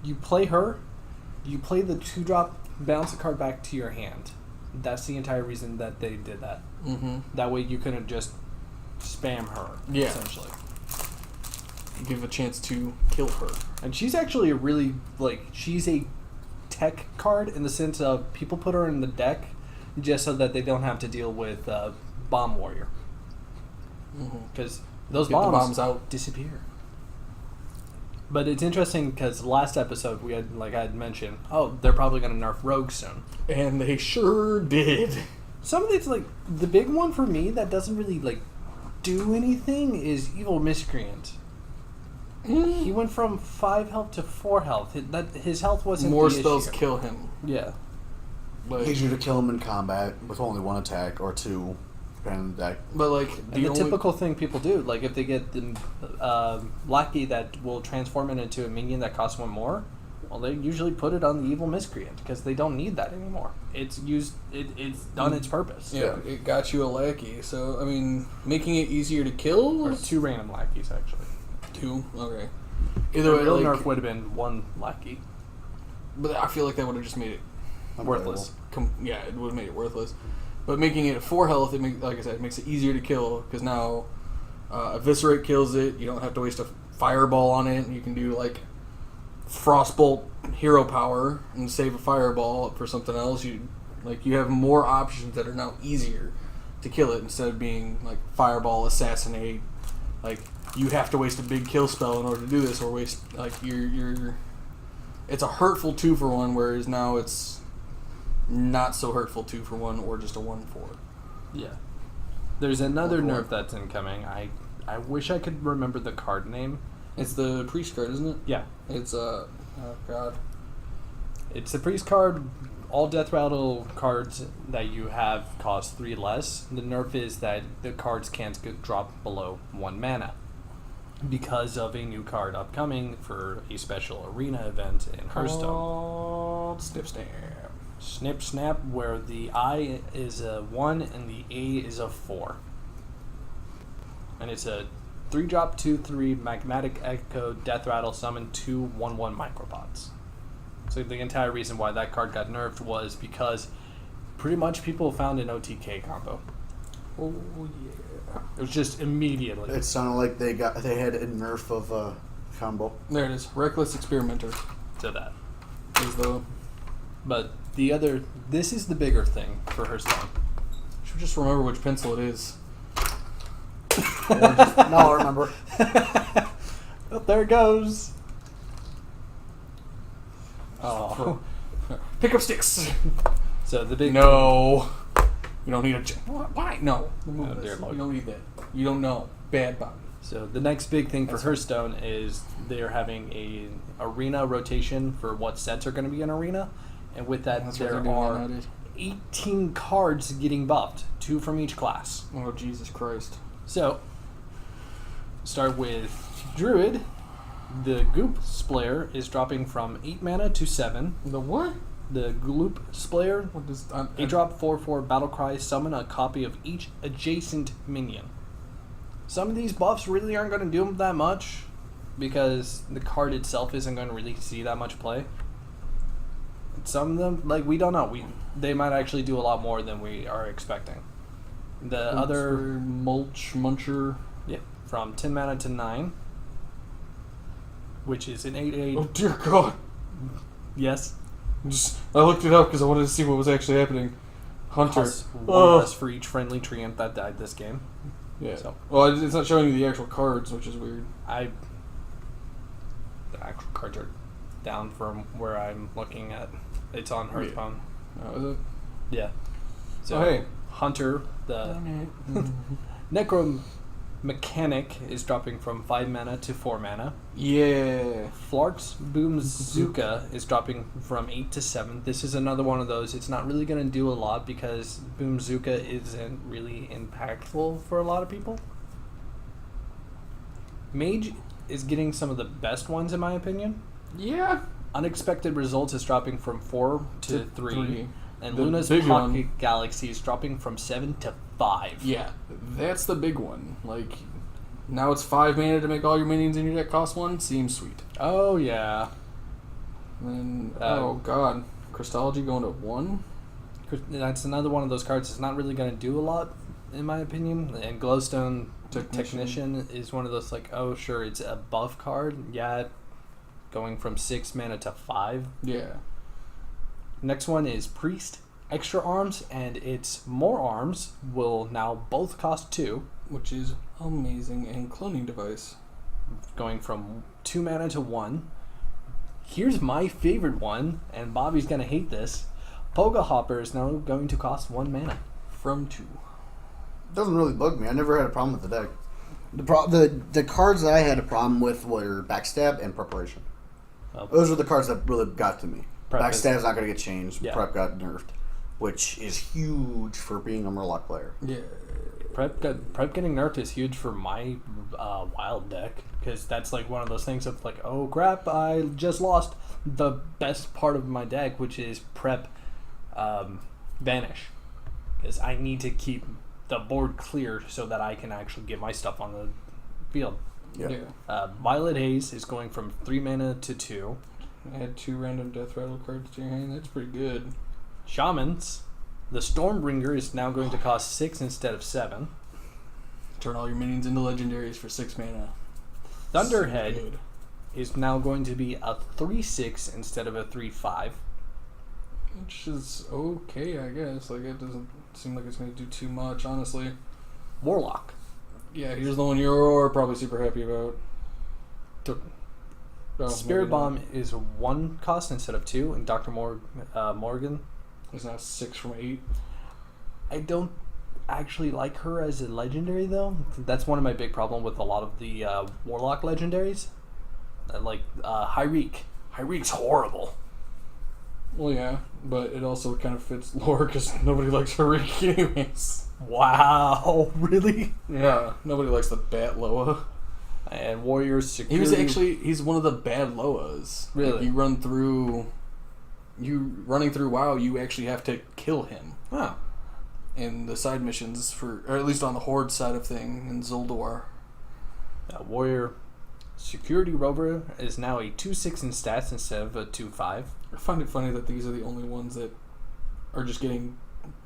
A: you play her, You play the 2-drop, bounce a card back to your hand. That's the entire reason that they did that.
C: Mm-hmm.
A: That way you couldn't just spam her, essentially.
C: Give a chance to kill her.
A: And she's actually a really, she's a tech card in the sense of people put her in the deck just so that they don't have to deal with Bomb Warrior. Because those bombs
C: out,
A: disappear. But it's interesting because last episode we had, like I had mentioned, they're probably going to nerf Rogue soon.
C: And they sure did.
A: Some of these, the big one for me that doesn't really, do anything is Evil Miscreant. He went from 5 health to 4 health. His health wasn't
C: more
A: the
C: spells
A: issue.
C: kill him.
A: Yeah.
B: Easier to kill him in combat with only 1 attack or 2, depending on the deck.
C: But
A: the typical thing people do, if they get the lackey that will transform it into a minion that costs 1 more, well, they usually put it on the Evil Miscreant because they don't need that anymore. It's used. It's done its purpose.
C: Yeah, it got you a lackey. So making it easier to kill.
A: Or 2 random lackeys actually.
C: 2? Okay.
A: Either way, real nerf would have been 1 lackey.
C: But I feel like that would have just made it
A: worthless.
C: It would have made it worthless. But making it 4 health, like I said, it makes it easier to kill because now Eviscerate kills it. You don't have to waste a fireball on it. You can do Frostbolt hero power and save a fireball for something else. You have more options that are now easier to kill it instead of being fireball, assassinate. You have to waste a big kill spell in order to do this, or waste your. It's a hurtful 2-for-1, whereas now it's not so hurtful 2-for-1, or just a 1-4.
A: Yeah. There's another nerf that's incoming. I wish I could remember the card name.
C: It's the priest card, isn't it?
A: Yeah.
C: It's oh god.
A: It's the priest card. All death rattle cards that you have cost 3 less. The nerf is that the cards can't drop below 1 mana because of a new card upcoming for a special arena event in Hearthstone.
C: Snip Snap.
A: Snip Snap, where the I is a 1 and the A is a 4. And it's a 3-drop 2/3 Magmatic Echo Death Rattle summon 2 1/1 microbots. So the entire reason why that card got nerfed was because pretty much people found an OTK combo.
C: Oh yeah.
A: It was just immediately.
B: It sounded like they had a nerf of a combo.
C: There it is. Reckless Experimenter.
A: To that.
C: But
A: this is the bigger thing for Hearthstone.
C: Should just remember which pencil it is.
B: Now I'll remember.
A: Oh, there it goes. Oh.
C: Pick up sticks.
A: So the big
C: No. You don't need a... Why? No.
A: Oh, dear Lord.
C: You don't need that. You don't know. Bad Bobby.
A: So the next big thing for Hearthstone is they're having a arena rotation for what sets are going to be in arena, and with that there are 18 cards getting buffed, 2 from each class.
C: Oh Jesus Christ!
A: So start with Druid. The Goop Splayer is dropping from 8 mana to 7.
C: The what?
A: The Gloop Splayer,
C: What does
A: 8-drop 4/4 Battlecry, summon a copy of each adjacent minion. Some of these buffs really aren't going to do them that much because the card itself isn't going to really see that much play. Some of them, we don't know. They might actually do a lot more than we are expecting. The other
C: Mulch Muncher.
A: Yeah, from 10 mana to 9, which is an 8/8.
C: Oh dear God!
A: Yes.
C: I looked it up because I wanted to see what was actually happening. Hunter.
A: Costs 1 less for each friendly treant that died this game.
C: Yeah.
A: So.
C: Well, it's not showing you the actual cards, which is weird.
A: The actual cards are down from where I'm looking at. It's on Hearthstone.
C: Oh, is it?
A: Yeah. So
C: hey.
A: Hunter, the Necro Mechanic is dropping from 5 mana to 4 mana.
C: Yeah.
A: Flart's Boomzooka is dropping from 8 to 7. This is another one of those. It's not really going to do a lot because Boomzooka isn't really impactful for a lot of people. Mage is getting some of the best ones in my opinion.
C: Yeah.
A: Unexpected Results is dropping from 4 to 3. And
C: The
A: Luna's
C: big
A: Pocket
C: one.
A: Galaxy is dropping from 7 to 5.
C: Yeah, that's the big one. Now it's 5 mana to make all your minions in your deck cost 1. Seems sweet.
A: Oh, yeah.
C: And oh god, Crystology going to 1.
A: That's another one of those cards that's not really going to do a lot, in my opinion. And Glowstone Technician is one of those like, oh sure, it's a buff card. Yeah, going from 6 mana to 5.
C: Yeah.
A: Next one is Priest. Extra arms, and its more arms will now both cost 2.
C: Which is amazing. And Cloning Device.
A: Going from 2 mana to 1. Here's my favorite one, and Bobby's going to hate this. Poga Hopper is now going to cost 1 mana.
C: From 2.
B: Doesn't really bug me. I never had a problem with the deck. The cards that I had a problem with were Backstab and Preparation. Those were the cards that really got to me. Backstab's not going to get changed. Yeah. Prep got nerfed, which is huge for being a Murloc player.
A: Yeah. Prep getting nerfed is huge for my wild deck, because that's like one of those things of like, oh crap, I just lost the best part of my deck, which is Prep Vanish, because I need to keep the board clear so that I can actually get my stuff on the field.
B: Yeah.
A: Violet Haze is going from 3 mana to 2.
C: Add 2 random Death Rattle cards to your hand. That's pretty good.
A: Shamans. The Stormbringer is now going to cost 6 instead of 7.
C: Turn all your minions into legendaries for 6 mana.
A: Thunderhead is now going to be a 3/6 instead of a 3/5.
C: Which is okay, I guess. Like, it doesn't seem like it's going to do too much, honestly.
A: Warlock.
C: Yeah, here's the one you're probably super happy about.
A: Spirit Bomb is 1 cost instead of 2, and Dr. Morgan
C: is now 6 from 8.
A: I don't actually like her as a legendary, though. That's one of my big problems with a lot of the Warlock legendaries. Like Hyreek. Hyreek's horrible.
C: Well, yeah, but it also kind of fits lore because nobody likes Hyreek anyways.
A: Wow, really?
C: Yeah, nobody likes the Bat Loa.
A: And Warriors Security.
C: He's one of the bad Loas.
A: Really?
C: Like, running through WoW, you actually have to kill him.
A: Huh.
C: In the side missions, or at least on the Horde side of thing, in Zuldor.
A: Warrior Security Rover is now a 2/6 in stats instead of a 2/5.
C: I find it funny that these are the only ones that are just getting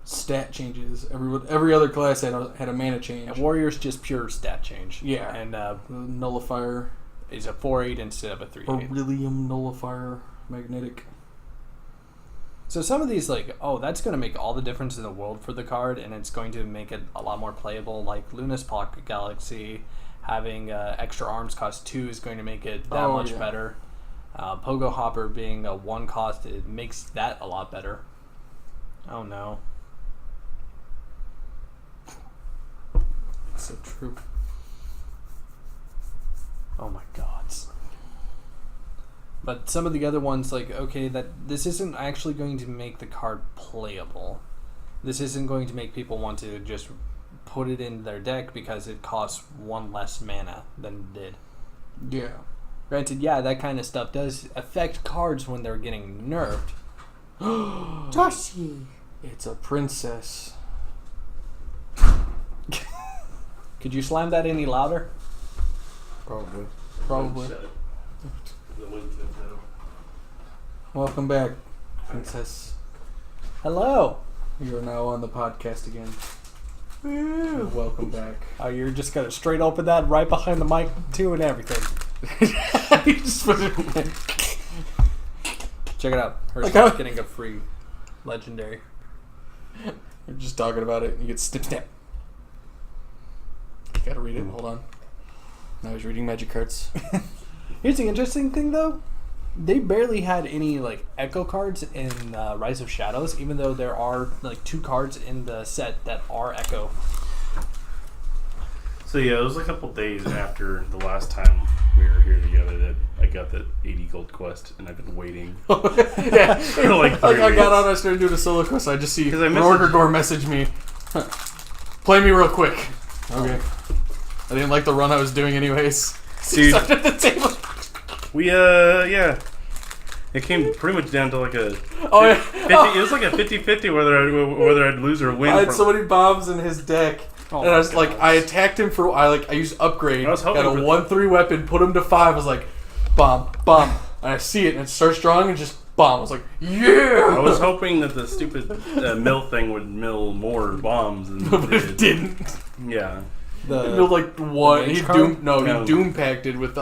C: stat changes. Every other class had a mana change.
A: And Warrior's just pure stat change.
C: Yeah.
A: And
C: the Nullifier
A: is a 4/8 instead of a 3/8.
C: Beryllium Nullifier Magnetic.
A: So some of these, like, oh, that's going to make all the difference in the world for the card, and it's going to make it a lot more playable. Like Luna's Pocket Galaxy, having extra arms cost 2 is going to make it that much better. Pogo Hopper being a 1 cost, it makes that a lot better. Oh no.
C: So true.
A: Oh my god. But some of the other ones, like, okay, that this isn't actually going to make the card playable. This isn't going to make people want to just put it in their deck because it costs 1 less mana than it did.
C: Yeah.
A: Granted, yeah, that kind of stuff does affect cards when they're getting nerfed.
B: Toshi!
C: It's a princess.
A: Could you slam that any louder?
B: Probably.
C: Welcome back, princess.
A: Hello.
C: You are now on the podcast again. Woo. Welcome back.
A: Oh, you're just gonna straight open that right behind the mic too and everything.
C: You just put it in.
A: Check it out. Hearthstone's getting a free legendary.
C: You're just talking about it. You get snip. You gotta read it. Hold on. Now he's reading magic cards.
A: Here's the interesting thing, though. They barely had any like echo cards in Rise of Shadows, even though there are like 2 cards in the set that are echo.
D: So yeah, it was a couple days after the last time we were here together that I got that 80 gold quest, and I've been waiting.
C: Yeah,
D: for like 3
C: I
D: weeks.
C: got on. I started doing a solo quest. I just see
D: I
C: Rorgor message me. Play me real quick. Okay. I didn't like the run I was doing anyways.
D: Dude,
C: At the table.
D: we yeah, it came pretty much down to like a 50, it was like a 50-50 whether I'd lose or win.
C: I had so many bombs in his deck.
A: Oh
C: and I was
A: God.
C: like, I attacked him for, I used upgrade,
D: I was
C: got
D: hoping
C: a
D: for
C: 1/3 weapon, put him to 5, I was like, bomb, bomb, And I see it, and it starts drawing, and just bomb. I was like, yeah!
D: I was hoping that the stupid mill thing would mill more bombs,
C: But it didn't.
D: Yeah.
C: He milled like one. He
D: No.
C: doom packed it with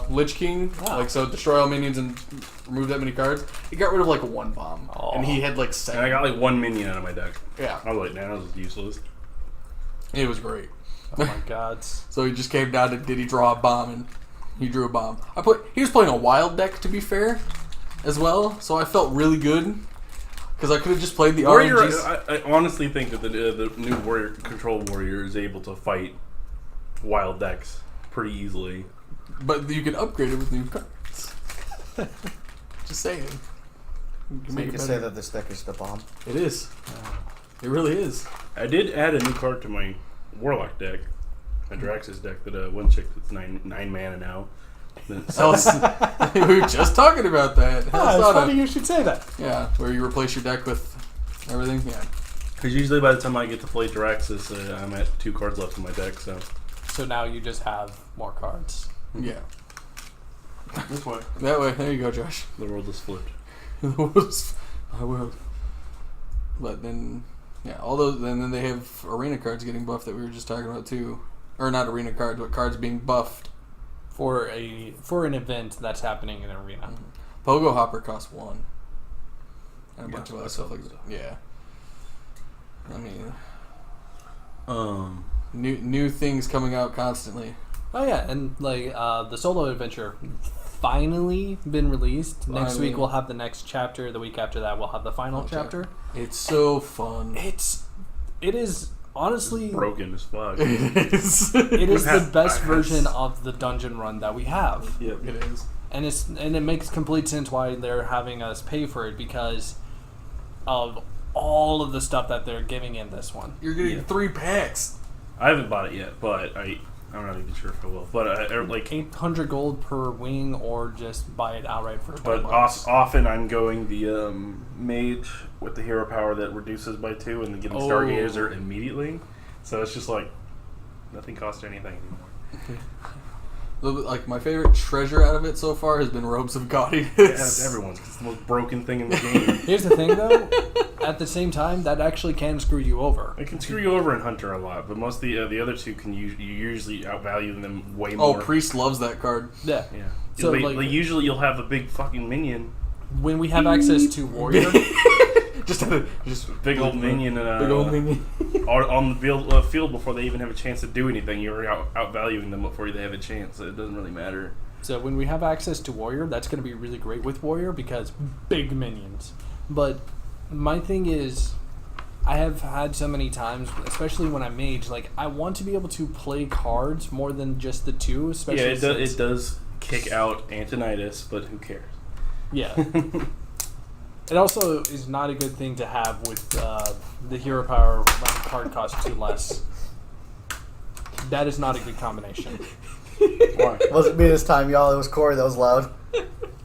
C: Lich King. Like, so destroy all minions and remove that many cards. He got rid of like one bomb. And he had like 7.
D: And I got like 1 minion out of my deck.
C: Yeah.
D: I was like, nah, that was useless.
C: It was great.
A: Oh my god.
C: So he just came down to did he draw a bomb, and he drew a bomb. He was playing a wild deck, to be fair, as well. So I felt really good because I could have just played the RNGs.
D: I honestly think that the new control warrior is able to fight wild decks pretty easily.
C: But you can upgrade it with new cards. Just saying.
B: You can say that this deck is the bomb.
C: It is. It really is.
D: I did add a new card to my Warlock deck, my Draxus deck, that one chick that's 9 mana now.
C: We were just talking about that.
A: It's funny you should say that.
C: Yeah, where you replace your deck with everything. Yeah.
D: Because usually by the time I get to play Draxus, I'm at 2 cards left in my deck, so...
A: So now you just have more cards.
C: Yeah.
D: This way.
C: That way. There you go, Josh.
D: The world is flipped.
C: I will. But then, yeah, all those. And then they have arena cards getting buffed that we were just talking about too, or not arena cards, but cards being buffed
A: for an event that's happening in an arena.
C: Mm-hmm. Pogo Hopper costs 1, and a bunch of other stuff like that. Yeah. I mean, new things coming out constantly.
A: Oh yeah, and like the solo adventure finally been released. Next week we'll have the next chapter. The week after that we'll have the final chapter.
C: It's so fun.
A: It is honestly
D: broken as fuck.
C: It is.
A: It is the best version of the dungeon run that we have.
C: Yep, it is.
A: And it makes complete sense why they're having us pay for it because of all of the stuff that they're giving in this one.
C: You're getting 3 packs.
D: I haven't bought it yet, but I'm not even sure if I will. But like
A: 800 gold per wing, or just buy it outright for.
D: But often I'm going the mage with the hero power that reduces by 2, and then getting Stargazer immediately. So it's just like nothing costs anything anymore.
C: Like my favorite treasure out of it so far has been Robes of Gaudiness.
D: Yeah, that's everyone's. It's the most broken thing in the game.
A: Here's the thing, though. At the same time, that actually can screw you over.
D: It can screw you over in Hunter a lot, but most of the other two can you usually outvalue them way more.
C: Oh, Priest loves that card.
A: Yeah.
D: Yeah.
A: So
D: Usually you'll have a big fucking minion.
A: When we have access to Warrior,
D: just big old minion
C: big old minion
D: on the field before they even have a chance to do anything. You're outvaluing them before they have a chance. So it doesn't really matter.
A: So when we have access to Warrior, that's going to be really great with Warrior because big minions. But my thing is, I have had so many times, especially when I mage, like I want to be able to play cards more than just the 2. Especially
D: it does kick out Antonitis, but who cares?
A: Yeah. It also is not a good thing to have with the hero power when card costs 2 less. That is not a good combination.
B: Why? Wasn't me this time, y'all. It was Kory that was loud.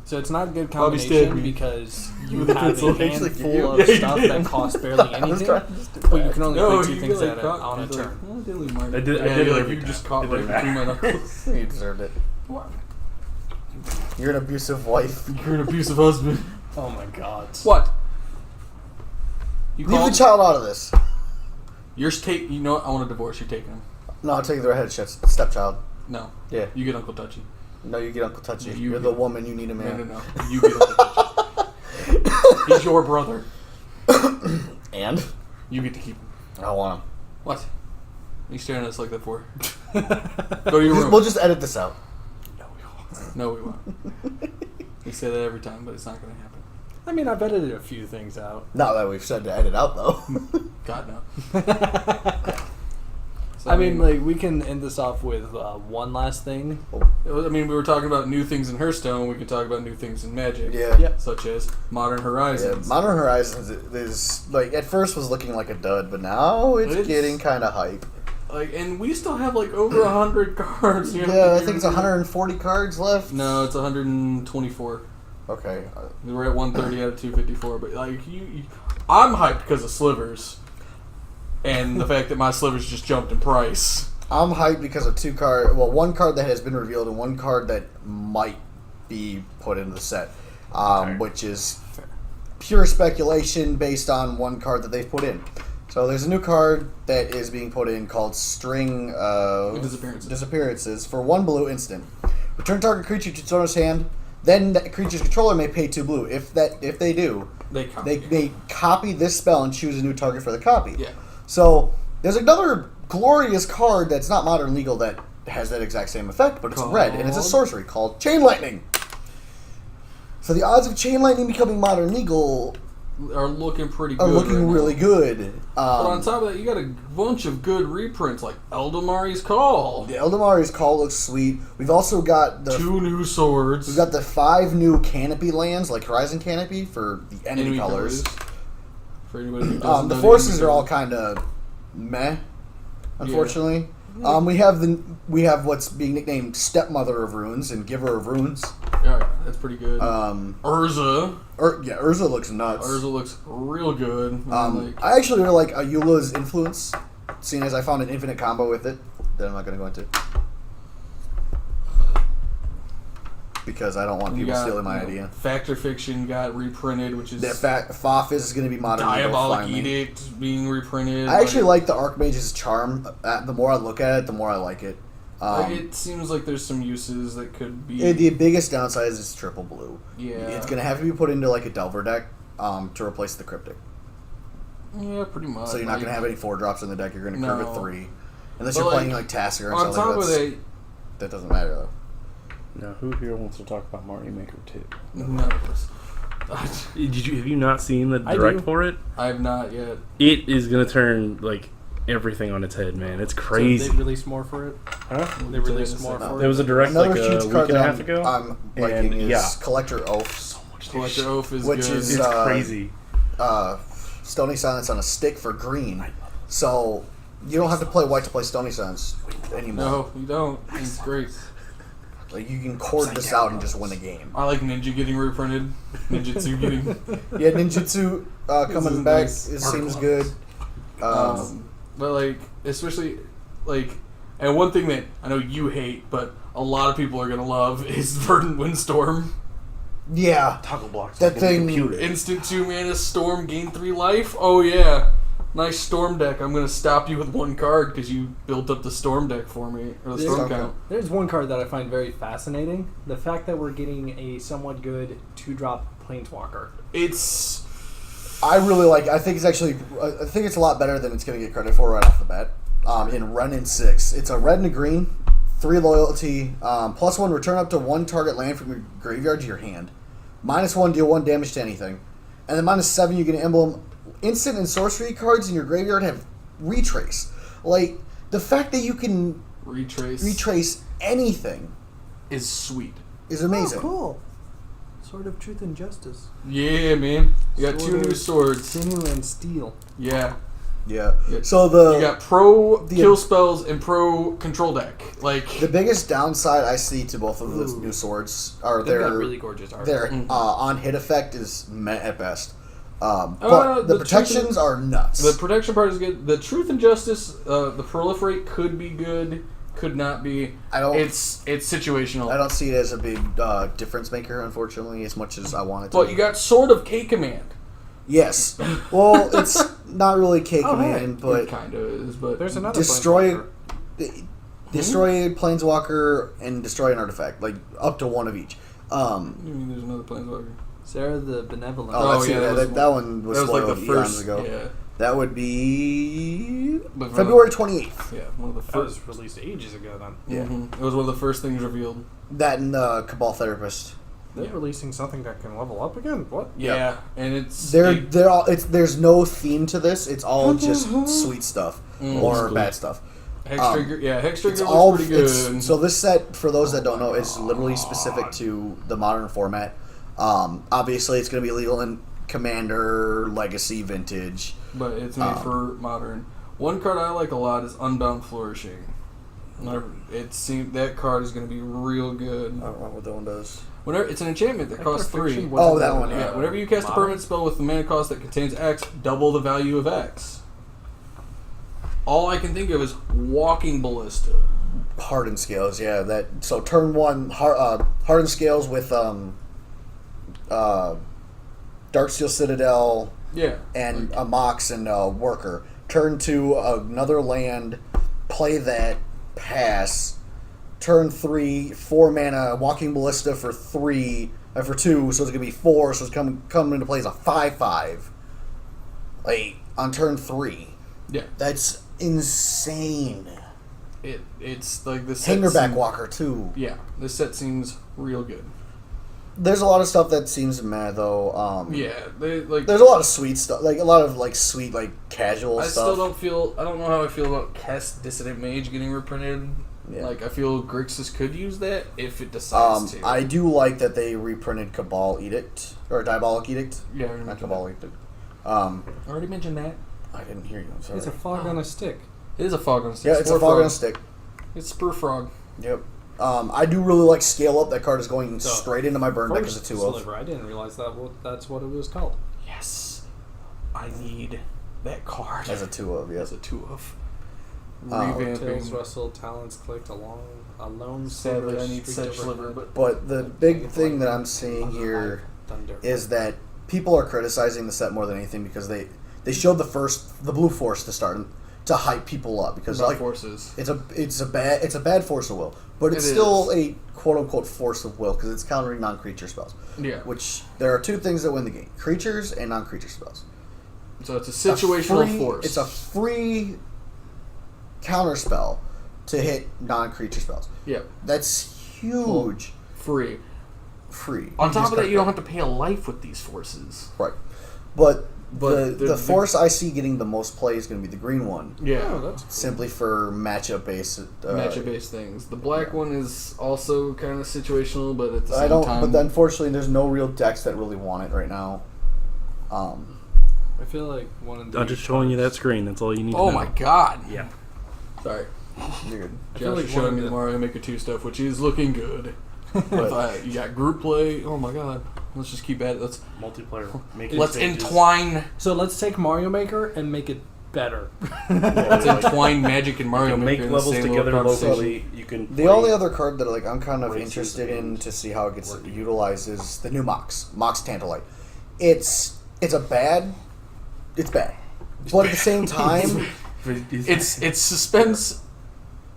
A: So it's not a good combination because you have a handful of stuff that costs barely anything, but you can only play 2 things on a turn.
D: I did
C: you just caught right between my knuckles.
B: You deserved it.
A: What?
B: You're an abusive wife.
C: You're an abusive husband.
A: Oh my god.
C: What?
B: Leave the child out of this.
C: You know what? I want a divorce. You're taking him.
B: No, I'm taking the redheaded stepchild.
C: No.
B: Yeah.
C: You get Uncle Touchy.
B: No, you get Uncle Touchy.
C: No,
B: You're the woman. You need a man.
C: No. You get Uncle Touchy. He's your brother.
B: And?
C: You get to keep him.
B: I don't want him.
C: What? What are you staring at us like that for? Go to your room.
B: We'll just edit this out.
C: No, we won't. We say that every time, but it's not going to happen.
A: I mean, I've edited a few things out.
B: Not that we've said to edit out, though.
C: God, no. So,
A: I mean, like, we can end this off with one last thing.
C: I mean, we were talking about new things in Hearthstone. We can talk about new things in Magic.
B: Yeah.
C: Such as Modern Horizons.
B: Yeah, Modern Horizons is, like, at first was looking like a dud, but now it's getting kind of hype.
C: Like, and we still have, like, over 100 cards.
B: Yeah, I think it's 140 cards left.
C: No, it's 124.
B: Okay.
C: We're at 130 out of 254, but, like, I'm hyped because of slivers. And the fact that my slivers just jumped in price.
B: I'm hyped because of one card that has been revealed and one card that might be put into the set, which is pure speculation based on one card that they've put in. So there's a new card that is being put in called String of Disappearances for 1 blue instant. Return target creature to its owner's hand. Then the creature's controller may pay 2 blue. If they do, they copy this spell and choose a new target for the copy.
C: Yeah.
B: So there's another glorious card that's not modern legal that has that exact same effect, but it's red and it's a sorcery called Chain Lightning. So the odds of Chain Lightning becoming modern legal
C: are looking pretty good.
B: Are looking really good.
C: But on top of that, you got a bunch of good reprints like Eldamari's Call.
B: The Eldamari's Call looks sweet. We've also got the
C: 2 new swords.
B: We've got the 5 new Canopy lands, like Horizon Canopy for the enemy colors.
C: For anybody who doesn't
B: the forces are all kind of meh, unfortunately. Yeah. We have what's being nicknamed Stepmother of Runes and Giver of Runes.
C: Yeah, that's pretty good. Urza.
B: Urza looks nuts.
C: Urza looks real good.
B: I actually really like Ayula's Influence, seeing as I found an infinite combo with it that I'm not going to go into. Because I don't want people stealing my idea.
C: Factor Fiction got reprinted, which is...
B: Fafis is going to be modern.
C: Diabolic Edict being reprinted.
B: I actually like the Archmage's Charm. The more I look at it, the more I like it.
C: It seems like there's some uses that could be...
B: The biggest downside is it's triple blue.
C: Yeah.
B: It's going to have to be put into like a Delver deck to replace the Cryptic.
C: Yeah, pretty much.
B: So you're not going to have any 4-drops in the deck. You're going to curve it 3. Unless you're playing like Tasker or something.
C: On top of that...
B: That doesn't matter though.
D: Now, who here wants to talk about Mario Maker 2?
C: None of us.
D: Have you not seen the direct for it?
C: I have not yet.
D: It is going to turn, like, everything on its head, man. It's crazy.
A: So they released more for it?
D: Huh?
A: They released more for it?
D: There was a direct,
B: Another
D: like, a week and a half ago.
B: I'm liking is Collector Oath.
D: So much
C: Collector Oath is
B: which
C: good.
B: Is
D: crazy.
B: Stony Silence on a stick for green. So you don't have to play white to play Stony Silence anymore.
C: No, you don't. It's great.
B: Like you can cord this out and just win a game.
C: I like Ninja getting reprinted. Ninjutsu getting...
B: Yeah, Ninjutsu coming back. It seems good.
C: But like, especially like, and one thing that I know you hate, but a lot of people are gonna love is Verdant Windstorm.
B: Yeah,
D: toggle blocks.
B: That thing.
C: Instant 2-mana Storm, gain 3 life. Oh yeah, nice Storm deck. I'm gonna stop you with 1 card because you built up the Storm deck for me, or the Storm count.
A: There's one card that I find very fascinating: the fact that we're getting a somewhat good 2-drop Planeswalker.
B: I really like. I think it's a lot better than it's going to get credit for right off the bat. In Renin 6, it's a red and a green, 3 loyalty, +1 return up to 1 target land from your graveyard to your hand, -1 deal 1 damage to anything, and then -7 you get an emblem. Instant and sorcery cards in your graveyard have retrace. Like the fact that you can retrace anything
C: is sweet.
B: Is amazing.
A: Oh, cool. Sword of Truth and Justice.
C: Yeah, man. You got 2 new swords.
A: Sinew and Steel.
C: Yeah.
B: Yeah. So
C: you got pro kill spells and pro control deck. Like
B: the biggest downside I see to both of the new swords are
A: got really gorgeous art.
B: Their on hit effect is meh at best. But the protections are nuts.
C: The protection part is good. The Truth and Justice, the proliferate could be good, could not be. It's situational.
B: I don't see it as a big difference maker, unfortunately, as much as I want it to.
C: But you got Sword of K-Command.
B: Yes. Well, it's not really K-Command, but
C: it kind of is. But
A: there's another
B: destroy Planeswalker and destroy an artifact, like up to 1 of each.
C: You mean there's another Planeswalker?
A: Sarah the Benevolent.
B: That one was
C: like the first
B: ago.
C: Yeah.
B: That would be February 28th.
C: Yeah, one of the
A: first. That was released ages ago then.
B: Yeah.
C: It was one of the first things revealed.
B: That and the Cabal Therapist.
A: They're releasing something that can level up again? What?
C: Yeah, and it's...
B: There's no theme to this. It's all just sweet stuff or bad stuff.
C: Hex Trigger looks pretty good.
B: So this set, for those that don't know, is literally specific to the Modern format. Obviously, it's going to be illegal in Commander, Legacy, Vintage.
C: But it's made for Modern. One card I like a lot is Unbound Flourishing. That card is going to be real good.
B: I don't know what that one does.
C: It's an enchantment that costs 3.
B: Oh, that one, yeah.
C: Whenever you cast a permanent spell with the mana cost that contains X, double the value of X. All I can think of is Walking Ballista.
B: Hardened Scales, yeah. So turn 1, Hardened Scales with Darksteel Citadel and a Mox and a Worker. Turn 2, another land, play that, pass. Turn 3, 4 mana, Walking Ballista for 2, so it's going to be 4, so it's come into play as a 5/5. On turn 3.
C: Yeah.
B: That's insane.
C: It's like the set
B: Hangerback Walker, too.
C: Yeah, this set seems real good.
B: There's a lot of stuff that seems meh, though.
C: There's
B: a lot of sweet stuff, a lot of sweet, casual stuff.
C: I don't know how I feel about Kest Dissident Mage getting reprinted.
B: Yeah.
C: I feel Grixis could use that if it decides to.
B: I do like that they reprinted Cabal Edict, or Diabolic Edict.
C: Yeah,
B: not Cabal Edict.
C: I already mentioned that.
B: I didn't hear you. I'm sorry.
A: It's a fog on a stick.
C: It is a fog on a stick.
B: Yeah, it's a fog on a stick.
C: It's Spur Frog.
B: Yep. I do really like Scale Up. That card is going straight into my burn deck as a 2/of.
A: Sliver. I didn't realize that's what it was called.
C: Yes. I need that card.
B: As a 2/of, yes.
C: As a 2/of.
A: Tails Russell, Talons clicked alone.
C: Sadly, I need Sedge Sliver.
B: But the big thing that I'm seeing here is that people are criticizing the set more than anything because they showed the Blue Force to start to hype people up because
C: forces.
B: It's a bad force of will, but it's still a quote unquote force of will because it's countering non-creature spells.
C: Yeah.
B: Which there are two things that win the game: creatures and non-creature spells.
C: So it's a situational force.
B: It's a free counter spell to hit non-creature spells.
C: Yeah.
B: That's huge.
C: Free.
B: On
C: top of that, you don't have to pay a life with these forces.
B: Right. But the force I see getting the most play is going to be the green one.
C: Yeah.
A: Oh, that's cool.
B: Simply for matchup-based...
C: matchup-based things. The black one is also kind of situational, but at the same time...
B: But unfortunately, there's no real decks that really want it right now.
A: I feel like one of the...
D: I'm just showing you that screen. That's all you need to know.
C: Oh my god.
D: Yeah.
C: Sorry.
B: You're good.
C: Josh is showing me the Mario Maker 2 stuff, which is looking good. You got group play. Oh my god. Let's just keep at it. Let's
D: multiplayer.
C: Let's entwine.
A: So let's take Mario Maker and make it better.
C: Let's entwine Magic and Mario Maker.
D: Make levels together locally. You can.
B: The only other card that I'm kind of interested in to see how it gets utilized is the new Mox Tantalite. It's bad. But at the same time,
C: it suspends.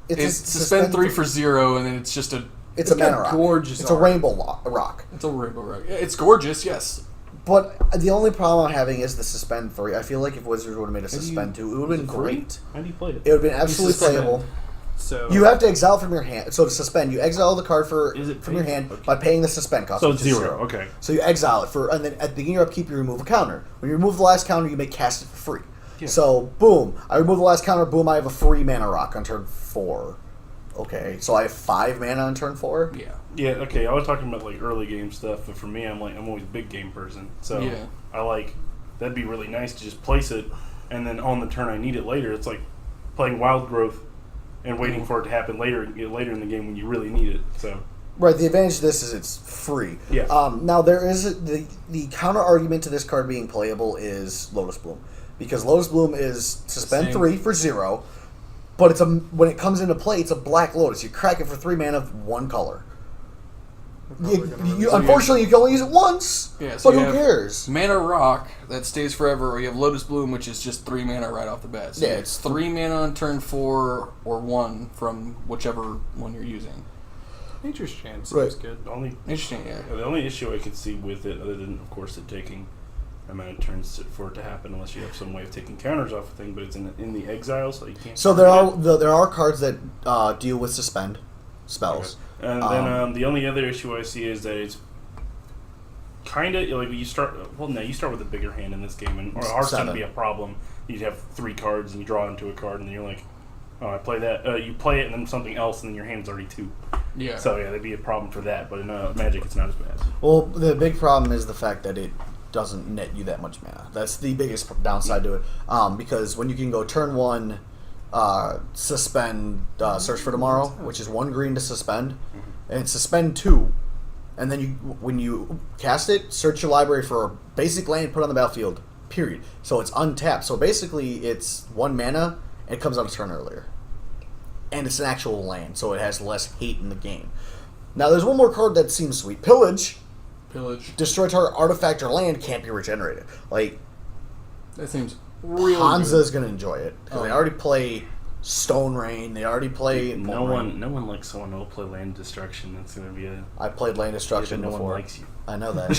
C: It's suspend 3 for 0, and then it's just a.
B: It's a mana rock.
A: Gorgeous.
B: It's a rainbow rock.
C: It's a rainbow rock. It's gorgeous, yes.
B: But the only problem I'm having is the suspend 3. I feel like if Wizards would have made a suspend 2, it would have been great.
D: How do you play it?
B: It would have been absolutely playable.
A: So
B: you have to exile from your hand. So to suspend, you exile the card from your hand by paying the suspend cost.
D: So it's 0. Okay.
B: So you exile it and then at the beginning of your upkeep, you remove a counter. When you remove the last counter, you may cast it for free. Yeah. So boom, I remove the last counter. Boom, I have a free mana rock on turn 4. Okay, so I have 5 mana on turn 4.
C: Yeah.
D: Yeah. Okay. I was talking about early game stuff, but for me, I'm always a big game person. So
C: yeah.
D: That'd be really nice to just place it, and then on the turn I need it later. It's like playing Wild Growth and waiting for it to happen later in the game when you really need it. So.
B: Right. The advantage of this is it's free.
D: Yeah.
B: Now there is the counter argument to this card being playable is Lotus Bloom, because Lotus Bloom is suspend 3 for 0. But when it comes into play, it's a black Lotus. You crack it for 3 mana of 1 color. Unfortunately, you can only use it once. Yeah, so but who cares?
C: Mana Rock that stays forever, or you have Lotus Bloom, which is just 3 mana right off the bat. So yeah, it's 3 mana on turn 4 or 1 from whichever one you're using.
A: Nature's Chance is good.
C: Interesting, yeah.
D: The only issue I could see with it, other than of course it taking amount of turns for it to happen, unless you have some way of taking counters off the thing, but it's in the exile, so you can't.
B: So there are cards that deal with suspend spells.
D: Okay. And then the only other issue I see is that it's kind of you start. Well, no, you start with a bigger hand in this game, and Hearthstone would be a problem. You'd have 3 cards, and you draw into a card, and then you're like, oh, I play that. You play it, and then something else, and then your hand's already 2.
C: Yeah.
D: So yeah, that'd be a problem for that. But in Magic, it's not as bad.
B: Well, the big problem is the fact that it doesn't net you that much mana. That's the biggest downside to it. Because when you can go turn 1, suspend Search for Tomorrow, which is 1 green to suspend, and suspend 2, and then when you cast it, search your library for a basic land, put it on the battlefield. Period. So it's untapped. So basically, it's 1 mana, and it comes out a turn earlier. and it's an actual land, so it has less hate in the game. Now, there's one more card that seems sweet. Pillage. Destroy target artifact or land can't be regenerated. Like,
C: that seems really
B: Hansa's going to enjoy it. Because they already play Stone Rain. They already play...
D: No one likes someone who will play land destruction. That's going to be a...
B: I played land destruction
D: before.
B: before.
D: No one likes you.
B: I know that.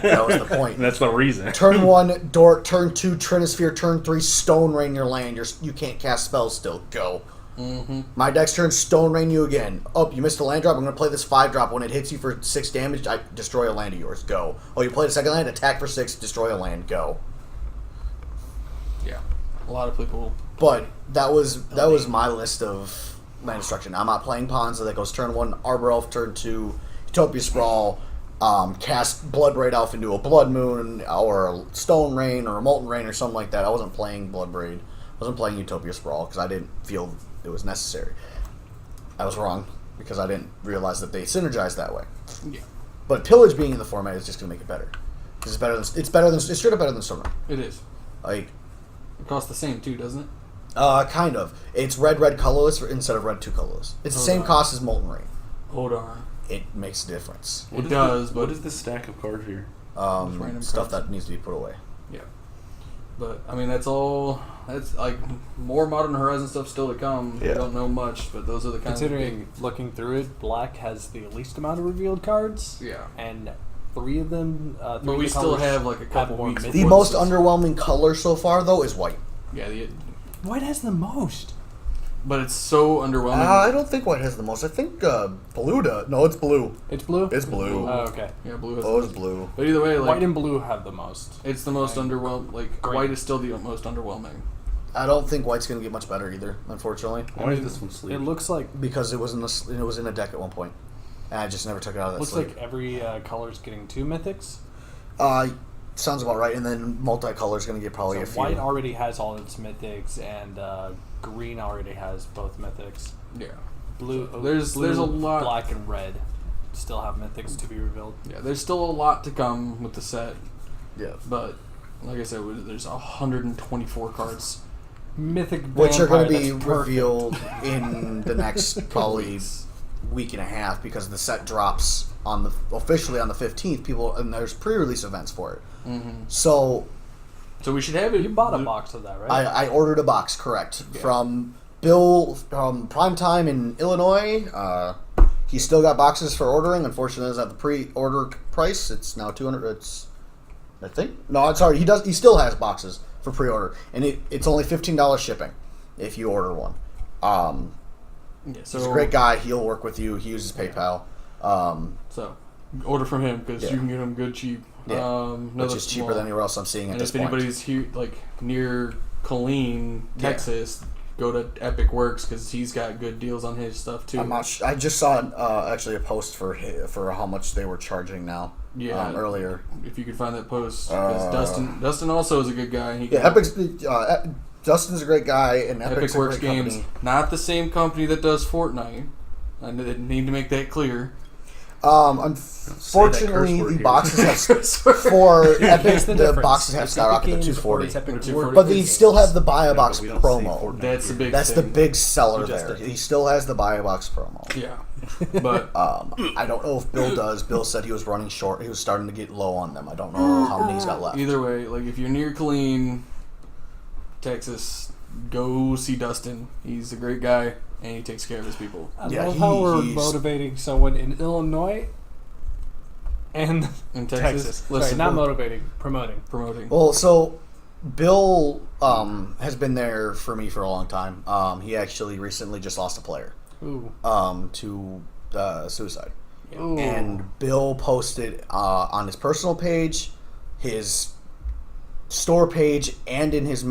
B: That was the point.
D: And that's the reason.
B: Turn 1, Dork. Turn 2, Trinisphere. Turn 3, Stone Rain your land. You can't cast spells still. Go.
C: Mm-hmm.
B: My next turn, Stone Rain you again. Oh, you missed a land drop. I'm going to play this 5-drop. When it hits you for 6 damage, I destroy a land of yours. Go. Oh, you played a second land? Attack for 6, destroy a land. Go.
C: Yeah. A lot of people...
B: But that was my list of land destruction. I'm not playing Ponza. That goes turn 1, Arbor Elf. Turn 2, Utopia Sprawl. Cast Blood Braid Elf into a Blood Moon, or a Stone Rain, or a Molten Rain, or something like that. I wasn't playing Blood Braid. I wasn't playing Utopia Sprawl, because I didn't feel it was necessary. I was wrong, because I didn't realize that they synergized that way.
C: Yeah.
B: But Pillage being in the format is just going to make it better. Because it's straight up better than Stone Rain.
C: It is.
B: Like,
C: it costs the same, too, doesn't it?
B: Kind of. It's red colorless instead of red 2 colorless. It's the same cost as Molten Rain.
C: Hold on.
B: It makes a difference.
C: It does, but...
D: What is this stack of cards here?
B: Stuff that needs to be put away.
C: Yeah. But, I mean, that's all... That's, like, more Modern Horizon stuff still to come.
B: Yeah.
C: We don't know much, but those are the kind
A: Considering looking through it, black has the least amount of revealed cards.
C: Yeah.
A: And 3 of them...
C: but we still have, like, a couple weeks.
B: The most underwhelming color so far, though, is white.
C: Yeah,
A: White has the most.
C: but it's so underwhelming.
B: I don't think white has the most. I think blue does. No, it's blue.
A: It's blue?
B: It's blue.
A: Oh, okay.
C: Yeah, blue has
B: Oh,
C: the
B: it's
C: most.
B: blue.
C: But either way, like...
A: White and blue have the most.
C: It's the most underwhelming. Like,
A: Green.
C: white is still the most underwhelming.
B: I don't think white's going to get much better either, unfortunately.
D: Why is this one sleep?
A: It looks like...
B: Because it was in a deck at one point. And I just never took it out of that
A: Looks
B: sleeve.
A: like every color's getting 2 mythics.
B: Sounds about right. And then multicolor's going to get probably
A: So
B: a few.
A: white already has all its mythics, and green already has both mythics.
C: Yeah.
A: Blue,
C: There's a lot...
A: Black and red still have mythics to be revealed.
C: Yeah, there's still a lot to come with the set.
B: Yeah.
C: But, like I said, there's 124 cards.
A: Mythic
B: Which are going to
A: Vampire,
B: be
A: that's perfect.
B: revealed in the next probably week and a half, because the set drops officially on the 15th. And there's pre-release events for it.
C: Mm-hmm.
B: So
C: we should have it.
A: You bought a box of that, right?
B: I ordered a box, correct, from Bill from Primetime in Illinois. He still got boxes for ordering. Unfortunately, it's at the pre-order price. It's now $200. I think. No, I'm sorry. He still has boxes for pre-order, and it's only $15 shipping if you order one. He's a great guy. He'll work with you. He uses PayPal.
C: So order from him, because you can get them good cheap.
B: Yeah. Which is cheaper than anywhere else I'm seeing at this point.
C: And if anybody's here, like near Colleen, Texas, go to Epic Works, because he's got good deals on his stuff too.
B: I just saw actually a post for how much they were charging now.
C: Yeah,
B: earlier.
C: If you could find that post, because Dustin also is a good guy. And
B: Dustin's a great guy, and
C: Epic Works Games, not the same company that does Fortnite. I need to make that clear.
B: Unfortunately, the boxes have for Epic. The boxes have skyrocketed to $240, but they still have the buy a box promo.
C: That's the big.
B: That's the big seller there. He still has the buy a box promo.
C: Yeah, but
B: I don't know if Bill does. Bill said he was running short. He was starting to get low on them. I don't know how many he's got left.
C: Either way, like if you're near Colleen, Texas, go see Dustin. He's a great guy, and he takes care of his people.
A: I love how we're motivating someone in Illinois and
C: in Texas.
A: Sorry, not motivating, promoting.
B: Well, so Bill has been there for me for a long time. He actually recently just lost a player to suicide.
A: Ooh.
B: And Bill posted on his personal page, his store page, and in his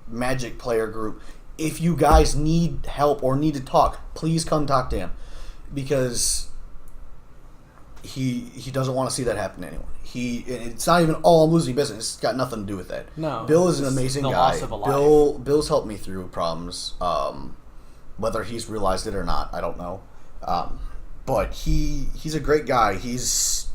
B: Magic player group, if you guys need help or need to talk, please come talk to him, because he doesn't want to see that happen to anyone. It's not even I'm losing business. It's got nothing to do with that.
A: No,
B: Bill is an amazing
A: the
B: guy.
A: Loss of a life.
B: Bill's helped me through problems. Whether he's realized it or not, I don't know. But he's a great guy. He's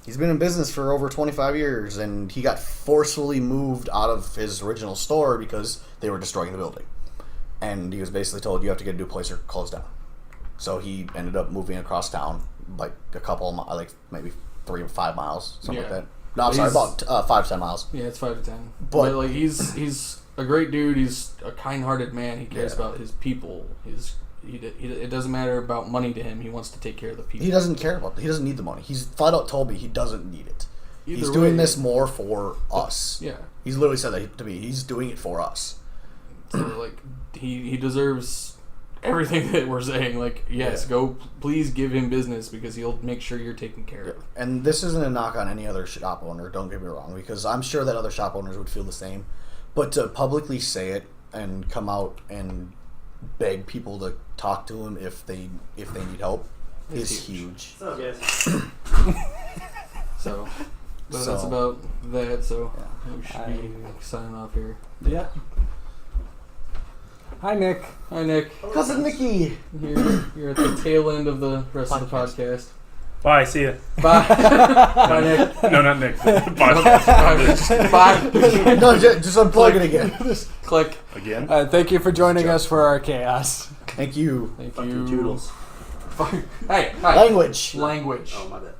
B: been in business for over 25 years, and he got forcefully moved out of his original store because they were destroying the building. and he was basically told you have to get a new place or close down. So he ended up moving across town, like a couple of like maybe 3 or 5 miles, something like that. No, I'm sorry, about 5 to 10 miles.
C: Yeah, it's 5 to 10. But like he's a great dude. He's a kind-hearted man. He cares about his people. It doesn't matter about money to him. He wants to take care of the people.
B: He doesn't care about. He doesn't need the money. He's flat out told me he doesn't need it. He's
C: way,
B: doing this more for us.
C: Yeah.
B: He's literally said that to me. He's doing it for us.
C: So like he deserves everything that we're saying. Like yes, go please give him business because he'll make sure you're taken care of.
B: And this isn't a knock on any other shop owner. Don't get me wrong, because I'm sure that other shop owners would feel the same. But to publicly say it and come out and beg people to talk to him if they need help is huge.
E: What's up, guys?
C: So that's about that. So we should be signing off here.
A: Yeah. Hi, Nick.
C: Hi, Nick.
B: Cousin Mickey.
C: You're at the tail end of the rest of the podcast.
D: Bye. See ya.
C: Bye. Bye, Nick.
D: No, not Nick. Podcast.
C: Bye.
B: No, just unplug it again.
C: Click.
D: Again?
A: Thank you for joining us for our chaos.
B: Thank you.
C: Thank
E: Fucking
C: you.
E: toodles.
C: Hey.
B: Language.
C: Language.
E: Oh, my bad.